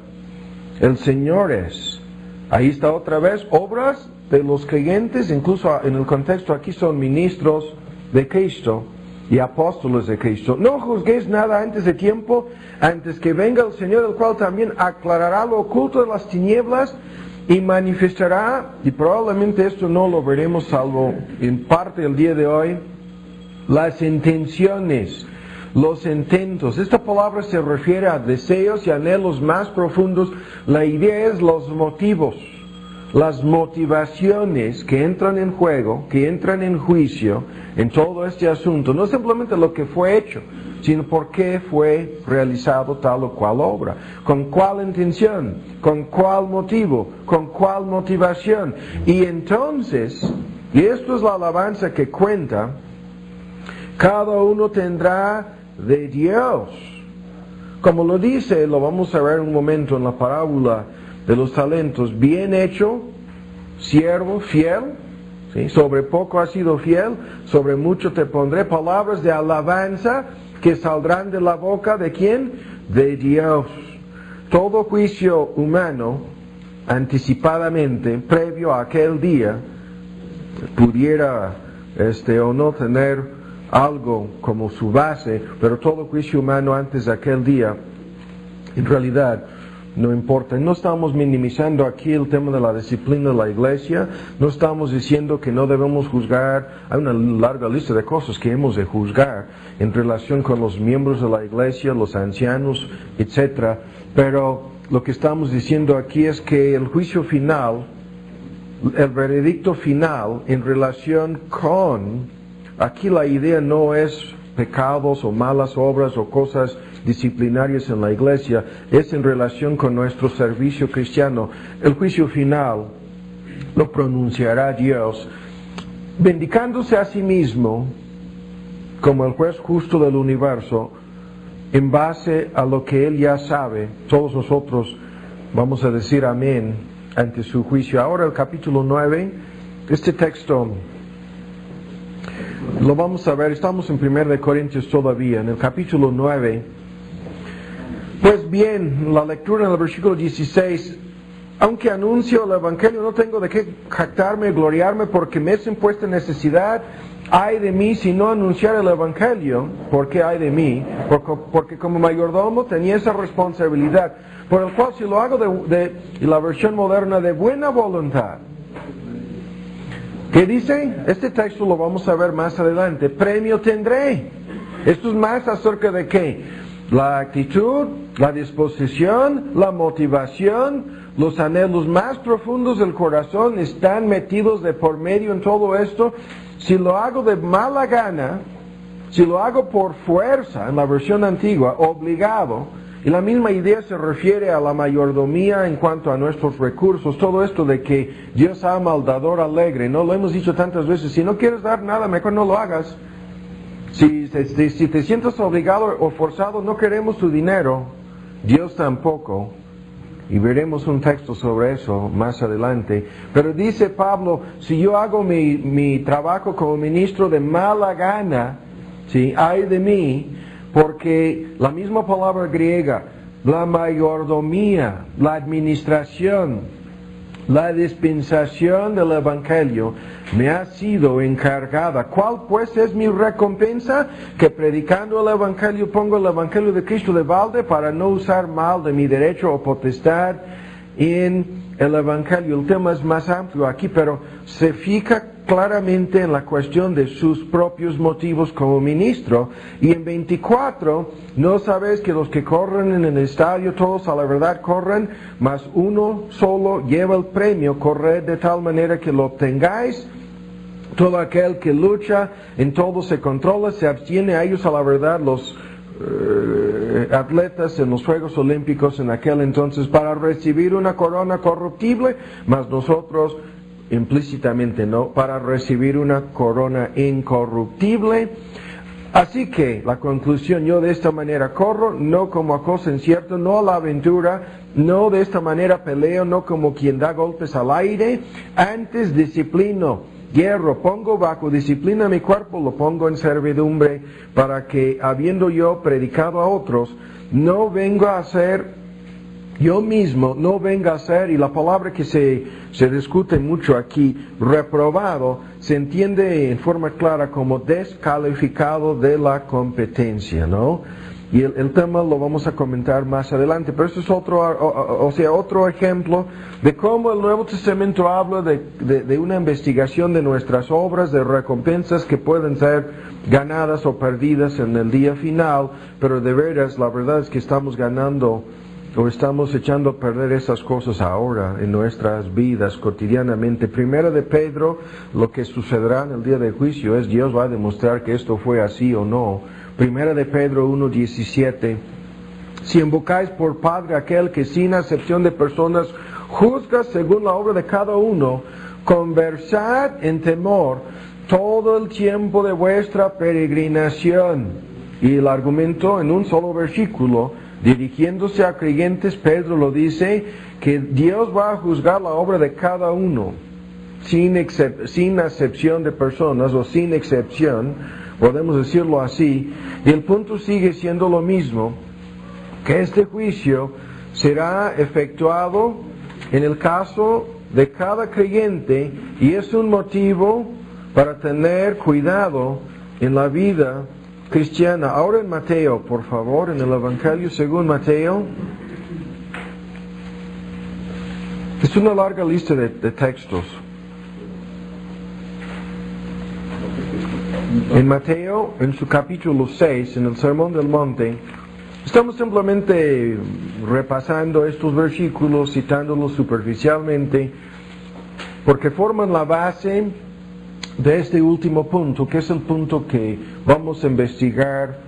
el Señor es. Ahí está otra vez, obras de los creyentes, incluso en el contexto aquí son ministros de Cristo y apóstoles de Cristo. No juzguéis nada antes de tiempo, antes que venga el Señor, el cual también aclarará lo oculto de las tinieblas y manifestará, y probablemente esto no lo veremos salvo en parte el día de hoy, las intenciones, los intentos. Esta palabra se refiere a deseos y anhelos más profundos. La idea es los motivos, las motivaciones que entran en juego, que entran en juicio en todo este asunto. No simplemente lo que fue hecho, sino por qué fue realizado tal o cual obra, con cuál intención, con cuál motivo, con cuál motivación. Y entonces, y esto es la alabanza que cuenta, cada uno tendrá de Dios. Como lo dice, lo vamos a ver un momento en la parábola de los talentos. Bien hecho, siervo fiel. ¿Sí? Sobre poco has sido fiel, sobre mucho te pondré. Palabras de alabanza que saldrán de la boca ¿de quién? De Dios. Todo juicio humano, anticipadamente, previo a aquel día, pudiera o no tener algo como su base, pero todo juicio humano antes de aquel día, en realidad, no importa. No estamos minimizando aquí el tema de la disciplina de la iglesia, no estamos diciendo que no debemos juzgar. Hay una larga lista de cosas que hemos de juzgar en relación con los miembros de la iglesia, los ancianos, etc. Pero lo que estamos diciendo aquí es que el juicio final, el veredicto final en relación con... Aquí la idea no es pecados o malas obras o cosas disciplinarias en la iglesia, es en relación con nuestro servicio cristiano. El juicio final lo pronunciará Dios, vindicándose a sí mismo como el juez justo del universo, en base a lo que Él ya sabe. Todos nosotros vamos a decir amén ante su juicio. Ahora el capítulo 9, este texto lo vamos a ver, estamos en 1 Corintios todavía, en el capítulo 9. Pues bien, la lectura en el versículo 16, aunque anuncio el Evangelio, no tengo de qué jactarme, gloriarme, porque me es impuesta necesidad. Ay de mí si no anunciar el Evangelio. ¿Por qué ay de mí? Porque como mayordomo tenía esa responsabilidad, por el cual si lo hago y la versión moderna, de buena voluntad. ¿Qué dice? Este texto lo vamos a ver más adelante. Premio tendré. Esto es más acerca de qué. La actitud, la disposición, la motivación, los anhelos más profundos del corazón están metidos de por medio en todo esto. Si lo hago de mala gana, si lo hago por fuerza, en la versión antigua, obligado, y la misma idea se refiere a la mayordomía en cuanto a nuestros recursos, todo esto de que Dios ama al dador alegre, ¿no? Lo hemos dicho tantas veces, si no quieres dar nada, mejor no lo hagas. Si te sientes obligado o forzado, no queremos tu dinero, Dios tampoco. Y veremos un texto sobre eso más adelante. Pero dice Pablo, si yo hago mi trabajo como ministro de mala gana, ¿sí? Ay de mí, porque la misma palabra griega, la mayordomía, la administración, la dispensación del Evangelio me ha sido encargada. ¿Cuál pues es mi recompensa? Que predicando el Evangelio pongo el Evangelio de Cristo de balde para no usar mal de mi derecho o potestad en el Evangelio. El tema es más amplio aquí, pero se fija claramente en la cuestión de sus propios motivos como ministro. Y en 24, no sabéis que los que corren en el estadio, todos a la verdad corren, mas uno solo lleva el premio. Corred de tal manera que lo obtengáis. Todo aquel que lucha en todo se controla, se abstiene a ellos a la verdad, los atletas en los Juegos Olímpicos en aquel entonces para recibir una corona corruptible, mas nosotros implícitamente no, para recibir una corona incorruptible. Así que la conclusión, yo de esta manera corro, no como a cosa incierta, no a la aventura, no de esta manera peleo, no como quien da golpes al aire, antes disciplino, hierro, pongo bajo disciplina mi cuerpo, lo pongo en servidumbre, para que habiendo yo predicado a otros, no venga a ser yo mismo, no venga a ser, y la palabra que se discute mucho aquí, reprobado, se entiende en forma clara como descalificado de la competencia, ¿no? Y el tema lo vamos a comentar más adelante, pero eso es otro ejemplo de cómo el Nuevo Testamento habla de una investigación de nuestras obras, de recompensas que pueden ser ganadas o perdidas en el día final, pero de veras la verdad es que estamos ganando o estamos echando a perder esas cosas ahora en nuestras vidas cotidianamente. Primera de Pedro, lo que sucederá en el día del juicio es Dios va a demostrar que esto fue así o no. Primera de Pedro 1:17. Si invocáis por Padre aquel que sin acepción de personas juzga según la obra de cada uno, conversad en temor todo el tiempo de vuestra peregrinación. Y el argumento en un solo versículo, dirigiéndose a creyentes, Pedro lo dice, que Dios va a juzgar la obra de cada uno, sin acepción de personas o sin excepción, podemos decirlo así, y el punto sigue siendo lo mismo, que este juicio será efectuado en el caso de cada creyente, y es un motivo para tener cuidado en la vida cristiana. Ahora en Mateo, por favor, en el Evangelio según Mateo. Es una larga lista de textos. En Mateo, en su capítulo 6, en el Sermón del Monte, estamos simplemente repasando estos versículos, citándolos superficialmente, porque forman la base de este último punto, que es el punto que vamos a investigar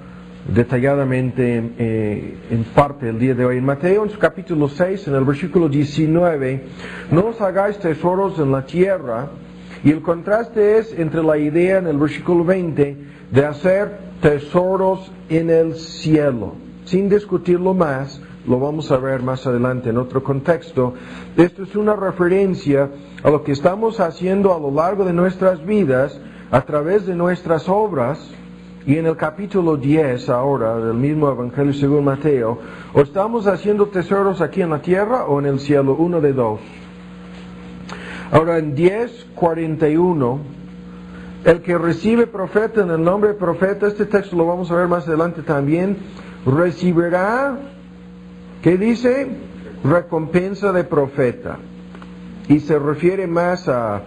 detalladamente en parte el día de hoy. En Mateo, en su capítulo 6, en el versículo 19, no os hagáis tesoros en la tierra, y el contraste es entre la idea en el versículo 20 de hacer tesoros en el cielo. Sin discutirlo más, lo vamos a ver más adelante en otro contexto. Esto es una referencia a lo que estamos haciendo a lo largo de nuestras vidas, a través de nuestras obras, y en el capítulo 10 ahora, del mismo Evangelio según Mateo, o estamos haciendo tesoros aquí en la tierra o en el cielo, uno de dos. Ahora en 10:41, el que recibe profeta en el nombre de profeta, este texto lo vamos a ver más adelante también, recibirá, ¿qué dice? Recompensa de profeta. Y se refiere más a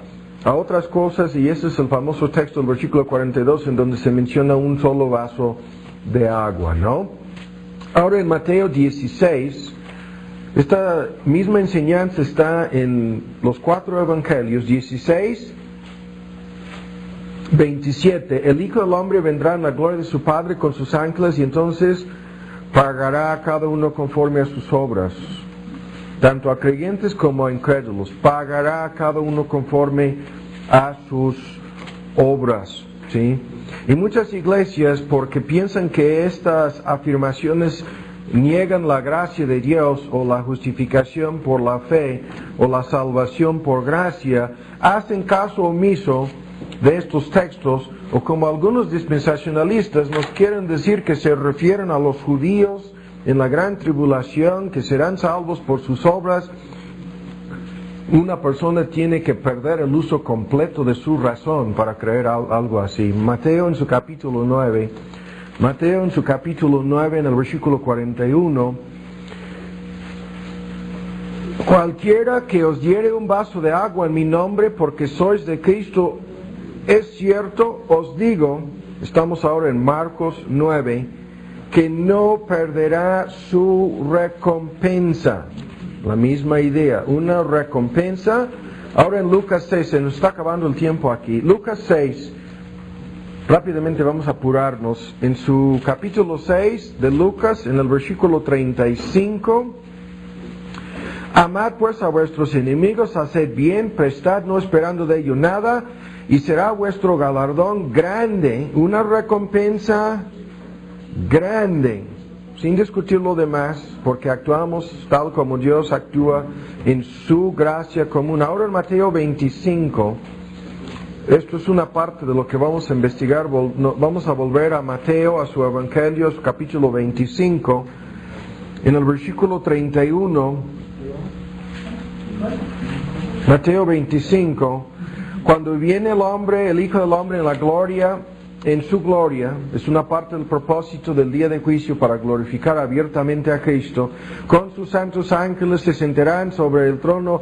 otras cosas, y ese es el famoso texto del versículo 42, en donde se menciona un solo vaso de agua, ¿no? Ahora en Mateo 16, esta misma enseñanza está en los 4 evangelios, 16, 27. El Hijo del Hombre vendrá en la gloria de su Padre con sus ángeles, y entonces pagará a cada uno conforme a sus obras, tanto a creyentes como a incrédulos. Pagará a cada uno conforme a sus obras, ¿sí? Y muchas iglesias, porque piensan que estas afirmaciones niegan la gracia de Dios o la justificación por la fe o la salvación por gracia, hacen caso omiso de estos textos, o como algunos dispensacionalistas nos quieren decir que se refieren a los judíos en la gran tribulación, que serán salvos por sus obras. Una persona tiene que perder el uso completo de su razón para creer algo así. Mateo en su capítulo 9, en el versículo 41, cualquiera que os diere un vaso de agua en mi nombre, porque sois de Cristo, es cierto, os digo, estamos ahora en Marcos 9, que no perderá su recompensa. La misma idea, una recompensa. Ahora en Lucas 6, se nos está acabando el tiempo aquí. Lucas 6, Rápidamente vamos a apurarnos. En su capítulo 6 de Lucas, en el versículo 35, amad pues a vuestros enemigos, haced bien, prestad no esperando de ello nada, y será vuestro galardón grande, una recompensa grande, sin discutir lo demás, porque actuamos tal como Dios actúa en su gracia común. Ahora en Mateo 25, esto es una parte de lo que vamos a investigar. Vamos a volver a Mateo, a su Evangelio, a su capítulo 25, en el versículo 31. Mateo 25, cuando viene el hombre, el Hijo del Hombre en la gloria, en su gloria, es una parte del propósito del día de juicio para glorificar abiertamente a Cristo, con sus santos ángeles se sentará sobre el trono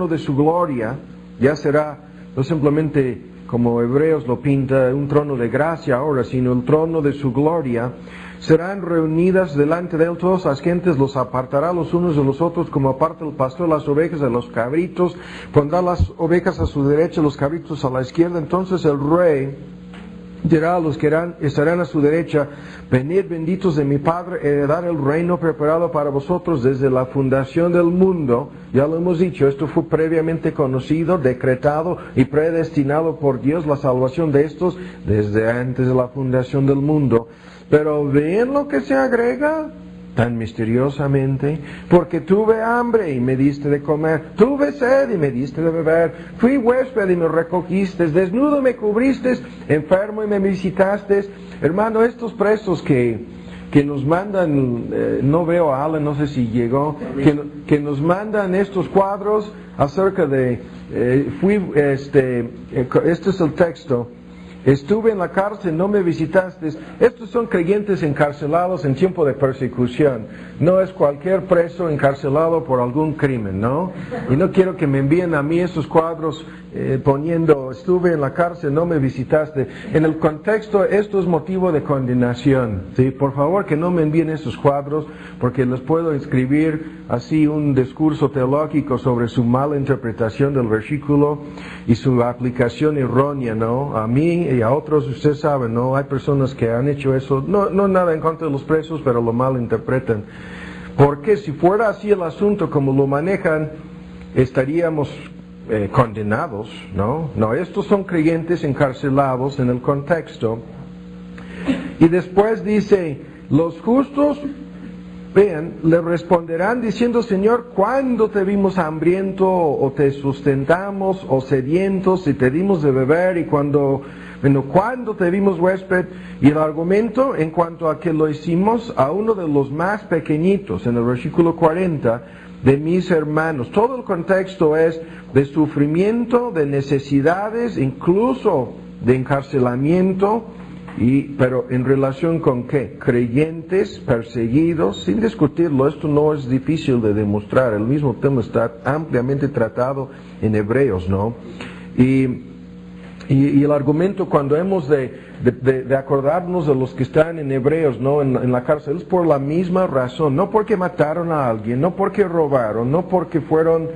de su gloria. Ya será no simplemente como Hebreos lo pinta, un trono de gracia ahora, sino el trono de su gloria. Serán reunidas delante de él todas las gentes, los apartará los unos de los otros, como aparta el pastor las ovejas de los cabritos, pondrá las ovejas a su derecha, los cabritos a la izquierda. Entonces el rey dirá a los que estarán a su derecha: venid benditos de mi Padre, heredad el reino preparado para vosotros desde la fundación del mundo. Ya lo hemos dicho, esto fue previamente conocido, decretado y predestinado por Dios, la salvación de estos desde antes de la fundación del mundo. Pero ven lo que se agrega tan misteriosamente: porque tuve hambre y me diste de comer, tuve sed y me diste de beber, fui huésped y me recogiste, desnudo me cubriste, enfermo y me visitaste. Hermano, estos presos que nos mandan, no veo a Alan, no sé si llegó, que nos mandan estos cuadros acerca de, este es el texto: estuve en la cárcel, no me visitaste. Estos son creyentes encarcelados en tiempo de persecución. No es cualquier preso encarcelado por algún crimen, ¿no? Y no quiero que me envíen a mí esos cuadros poniendo: estuve en la cárcel, no me visitaste. En el contexto, esto es motivo de condenación. ¿Sí? Por favor, que no me envíen esos cuadros, porque les puedo escribir así un discurso teológico sobre su mala interpretación del versículo y su aplicación errónea, ¿no? A mí y a otros, ustedes saben, ¿no? Hay personas que han hecho eso, no nada en contra de los presos, pero lo mal interpretan. Porque si fuera así el asunto como lo manejan, estaríamos condenados, ¿no? No, estos son creyentes encarcelados en el contexto. Y después dice: los justos, vean, le responderán diciendo: Señor, ¿cuándo te vimos hambriento o te sustentamos, o sedientos y te dimos de beber? Y ¿cuándo te vimos huésped? Y el argumento en cuanto a que lo hicimos a uno de los más pequeñitos, en el versículo 40, de mis hermanos. Todo el contexto es de sufrimiento, de necesidades, incluso de encarcelamiento. Pero en relación con ¿qué? Creyentes perseguidos, sin discutirlo. Esto no es difícil de demostrar. El mismo tema está ampliamente tratado en Hebreos, ¿no? Y el argumento, cuando hemos de acordarnos de los que están en Hebreos, ¿no? En la cárcel, es por la misma razón. No porque mataron a alguien, no porque robaron, no porque fueron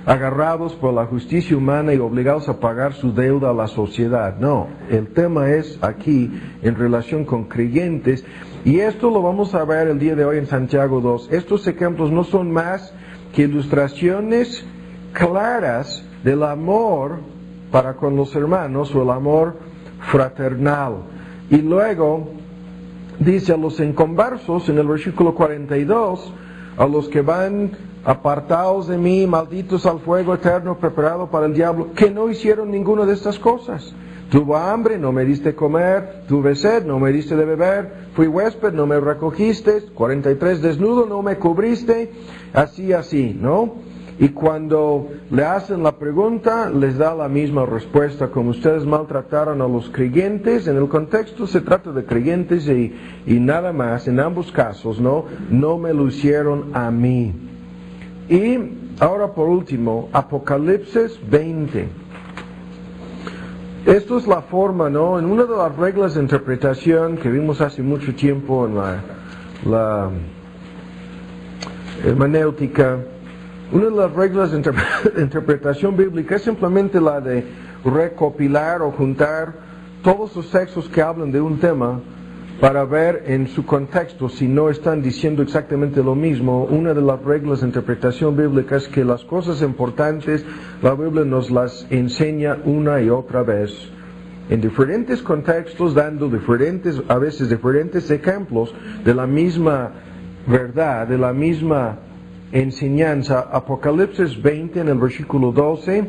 agarrados por la justicia humana y obligados a pagar su deuda a la sociedad. No, el tema es aquí en relación con creyentes, y esto lo vamos a ver el día de hoy en Santiago 2. Estos ejemplos no son más que ilustraciones claras del amor para con los hermanos, o el amor fraternal. Y luego dice a los inconversos en el versículo 42, a los que van: apartaos de mí, malditos, al fuego eterno preparado para el diablo, que no hicieron ninguna de estas cosas. Tuve hambre, no me diste comer, tuve sed, no me diste de beber, fui huésped, no me recogiste, 43, desnudo, no me cubriste, así, ¿no? Y cuando le hacen la pregunta, les da la misma respuesta: como ustedes maltrataron a los creyentes. En el contexto se trata de creyentes y nada más, en ambos casos, no me lo hicieron a mí. Y ahora por último, Apocalipsis 20. Esto es la forma, ¿no? En una de las reglas de interpretación que vimos hace mucho tiempo en la hermenéutica, una de las reglas de interpretación bíblica es simplemente la de recopilar o juntar todos los textos que hablan de un tema para ver en su contexto si no están diciendo exactamente lo mismo. Una de las reglas de interpretación bíblica es que las cosas importantes la Biblia nos las enseña una y otra vez en diferentes contextos, dando a veces diferentes ejemplos de la misma verdad, de la misma enseñanza. Apocalipsis 20 en el versículo 12: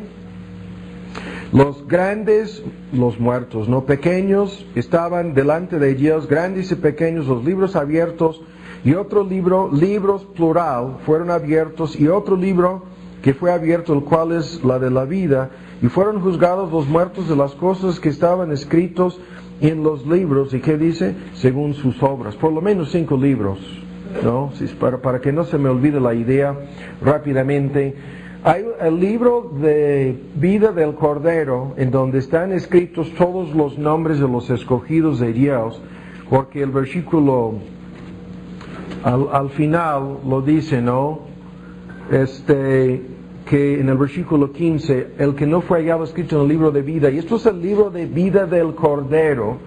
los grandes, los muertos, no pequeños, estaban delante de Dios, grandes y pequeños, los libros abiertos, y otro libro, libros plural, fueron abiertos, y otro libro que fue abierto, el cual es la de la vida, y fueron juzgados los muertos de las cosas que estaban escritos en los libros. ¿Y qué dice? Según sus obras. Por lo menos 5 libros, ¿no? Para que no se me olvide la idea rápidamente. Hay el libro de vida del Cordero, en donde están escritos todos los nombres de los escogidos de Dios, porque el versículo al final lo dice, ¿no? Que en el versículo 15, el que no fue hallado escrito en el libro de vida, y esto es el libro de vida del Cordero,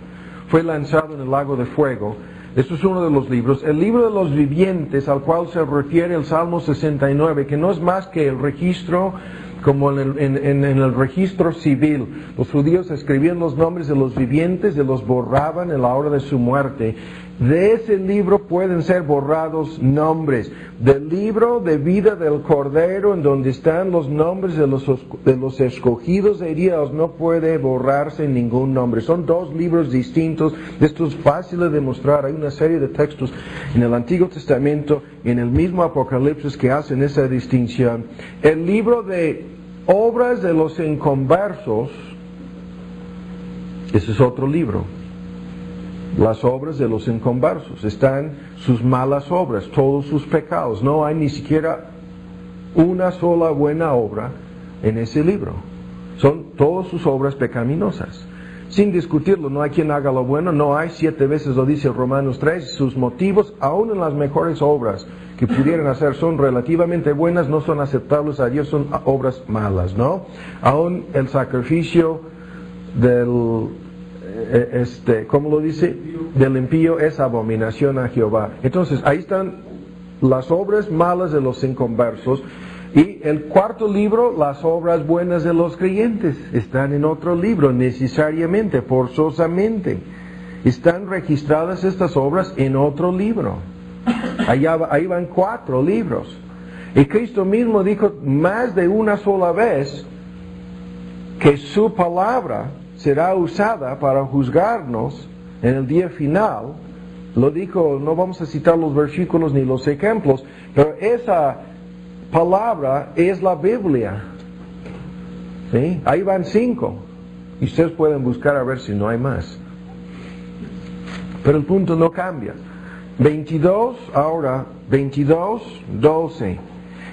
fue lanzado en el lago de fuego. Esto es uno de los libros. El libro de los vivientes, al cual se refiere el Salmo 69, que no es más que el registro, como en el registro civil. Los judíos escribían los nombres de los vivientes y los borraban en la hora de su muerte. De ese libro pueden ser borrados nombres. Del libro de vida del Cordero, en donde están los nombres de los escogidos de Dios, no puede borrarse ningún nombre. Son 2 libros distintos. Esto es fácil de demostrar. Hay una serie de textos en el Antiguo Testamento, en el mismo Apocalipsis, que hacen esa distinción. El libro de obras de los inconversos, ese es otro libro. Las obras de los inconversos, están sus malas obras, todos sus pecados. No hay ni siquiera una sola buena obra en ese libro. Son todas sus obras pecaminosas. Sin discutirlo, no hay quien haga lo bueno, no hay, 7 veces lo dice Romanos 3, sus motivos, aún en las mejores obras que pudieran hacer, son relativamente buenas, no son aceptables a Dios, son obras malas, ¿no? Aún el sacrificio del ¿cómo lo dice? Del impío es abominación a Jehová. Entonces, ahí están las obras malas de los inconversos. Y el 4º libro, las obras buenas de los creyentes, están en otro libro, necesariamente, forzosamente. Están registradas estas obras en otro libro. Ahí van 4 libros. Y Cristo mismo dijo más de una sola vez que su palabra será usada para juzgarnos en el día final. Lo dijo, no vamos a citar los versículos ni los ejemplos, pero esa palabra es la Biblia. ¿Sí? Ahí van 5. Y ustedes pueden buscar a ver si no hay más. Pero el punto no cambia. 22, ahora 22, 12.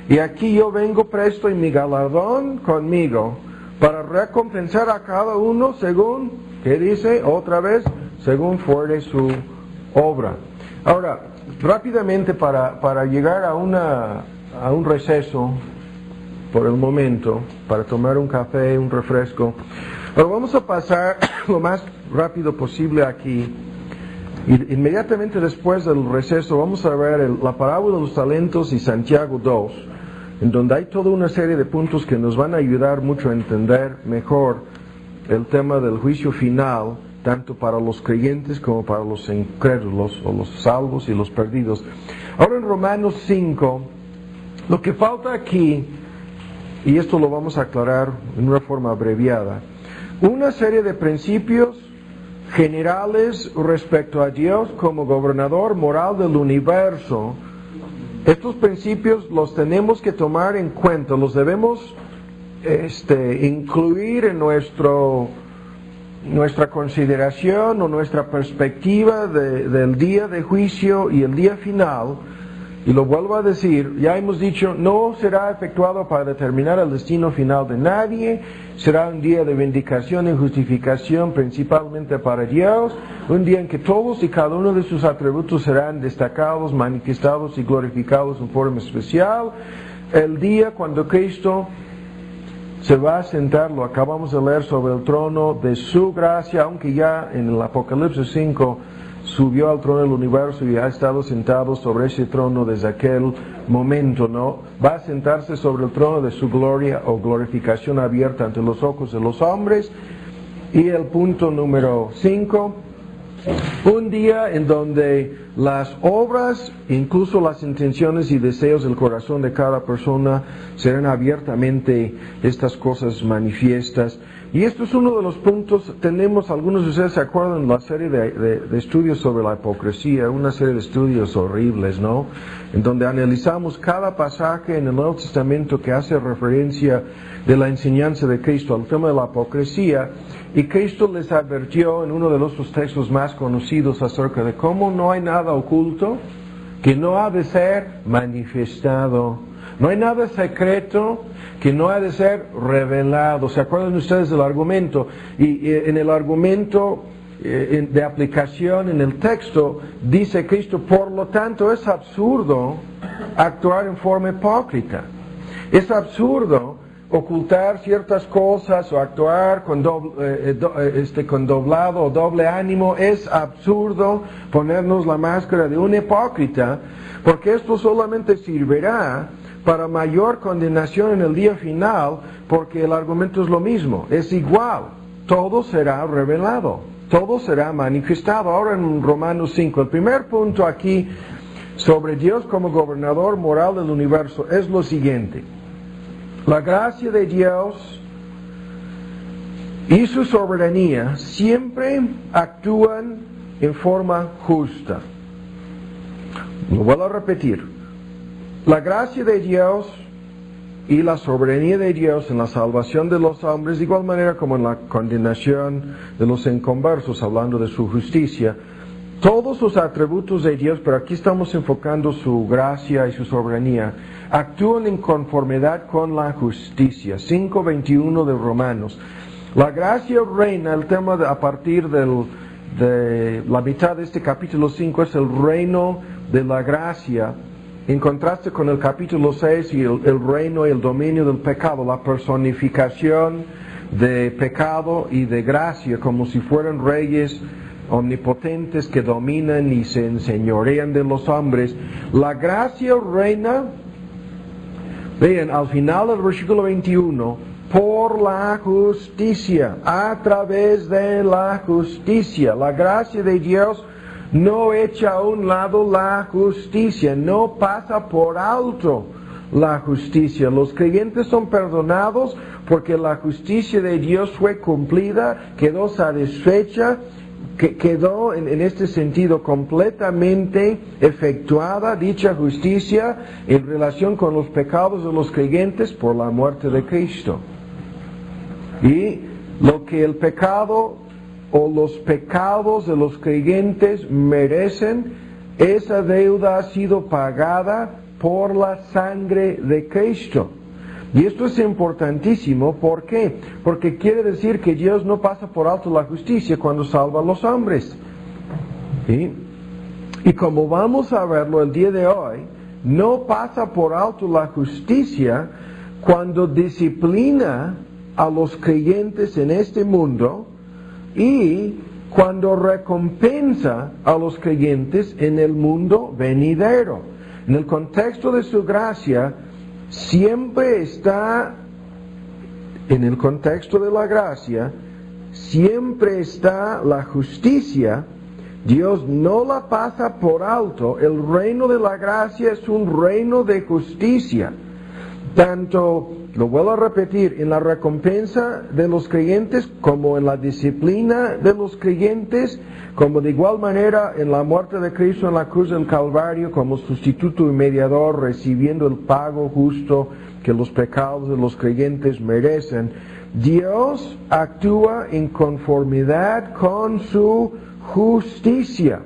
Y aquí yo vengo presto y mi galardón conmigo, para recompensar a cada uno según, ¿qué dice? Otra vez, según fuere su obra. Ahora, rápidamente para llegar a un receso, por el momento, para tomar un café, un refresco. Pero vamos a pasar lo más rápido posible aquí. Y inmediatamente después del receso vamos a ver la parábola de los talentos y Santiago 2. En donde hay toda una serie de puntos que nos van a ayudar mucho a entender mejor el tema del juicio final, tanto para los creyentes como para los incrédulos, o los salvos y los perdidos. Ahora en Romanos 5, lo que falta aquí, y esto lo vamos a aclarar en una forma abreviada, una serie de principios generales respecto a Dios como gobernador moral del universo. Estos principios los tenemos que tomar en cuenta, los debemos incluir en nuestra consideración o nuestra perspectiva del día de juicio y el día final. Y lo vuelvo a decir, ya hemos dicho, no será efectuado para determinar el destino final de nadie, será un día de vindicación y justificación principalmente para Dios, un día en que todos y cada uno de sus atributos serán destacados, manifestados y glorificados en forma especial, el día cuando Cristo se va a sentar, lo acabamos de leer, sobre el trono de su gracia, aunque ya en el Apocalipsis 5 subió al trono del universo y ha estado sentado sobre ese trono desde aquel momento, ¿no? Va a sentarse sobre el trono de su gloria o glorificación abierta ante los ojos de los hombres. Y el punto número 5, un día en donde las obras, incluso las intenciones y deseos del corazón de cada persona serán abiertamente estas cosas manifiestas. Y esto es uno de los puntos. Tenemos, algunos de ustedes se acuerdan, la serie de estudios sobre la hipocresía, una serie de estudios horribles, ¿no? En donde analizamos cada pasaje en el Nuevo Testamento que hace referencia de la enseñanza de Cristo al tema de la hipocresía. Y Cristo les advirtió en uno de los textos más conocidos acerca de cómo no hay nada oculto que no ha de ser manifestado. No hay nada secreto que no ha de ser revelado. ¿Se acuerdan ustedes del argumento? Y en el argumento de aplicación en el texto dice Cristo, por lo tanto es absurdo actuar en forma hipócrita. Es absurdo ocultar ciertas cosas o actuar con doblado o doble ánimo. Es absurdo ponernos la máscara de un hipócrita, porque esto solamente servirá para mayor condenación en el día final, porque el argumento es lo mismo, es igual, todo será revelado, todo será manifestado. Ahora en Romanos 5, el primer punto aquí sobre Dios como gobernador moral del universo es lo siguiente: la gracia de Dios y su soberanía siempre actúan en forma justa. Lo vuelvo a repetir. La gracia de Dios y la soberanía de Dios en la salvación de los hombres, de igual manera como en la condenación de los inconversos, hablando de su justicia, todos los atributos de Dios, pero aquí estamos enfocando su gracia y su soberanía, actúan en conformidad con la justicia. 5:21 de Romanos. La gracia reina, el tema a partir de la mitad de este capítulo 5 es el reino de la gracia, en contraste con el capítulo 6 y el reino y el dominio del pecado, la personificación de pecado y de gracia, como si fueran reyes omnipotentes que dominan y se enseñorean de los hombres. La gracia reina, vean, al final del versículo 21, por la justicia, a través de la justicia. La gracia de Dios no echa a un lado la justicia, no pasa por alto la justicia. Los creyentes son perdonados porque la justicia de Dios fue cumplida, quedó satisfecha, quedó en este sentido completamente efectuada dicha justicia en relación con los pecados de los creyentes por la muerte de Cristo. Y lo que el pecado o los pecados de los creyentes merecen, esa deuda ha sido pagada por la sangre de Cristo. Y esto es importantísimo. ¿Por qué? Porque quiere decir que Dios no pasa por alto la justicia cuando salva a los hombres. ¿Sí? Y como vamos a verlo el día de hoy, no pasa por alto la justicia cuando disciplina a los creyentes en este mundo y cuando recompensa a los creyentes en el mundo venidero. En el contexto de su gracia, siempre está, en el contexto de la gracia, siempre está la justicia. Dios no la pasa por alto. El reino de la gracia es un reino de justicia. Tanto, lo vuelvo a repetir, en la recompensa de los creyentes, como en la disciplina de los creyentes, como de igual manera en la muerte de Cristo en la cruz del Calvario, como sustituto y mediador, recibiendo el pago justo que los pecados de los creyentes merecen. Dios actúa en conformidad con su justicia.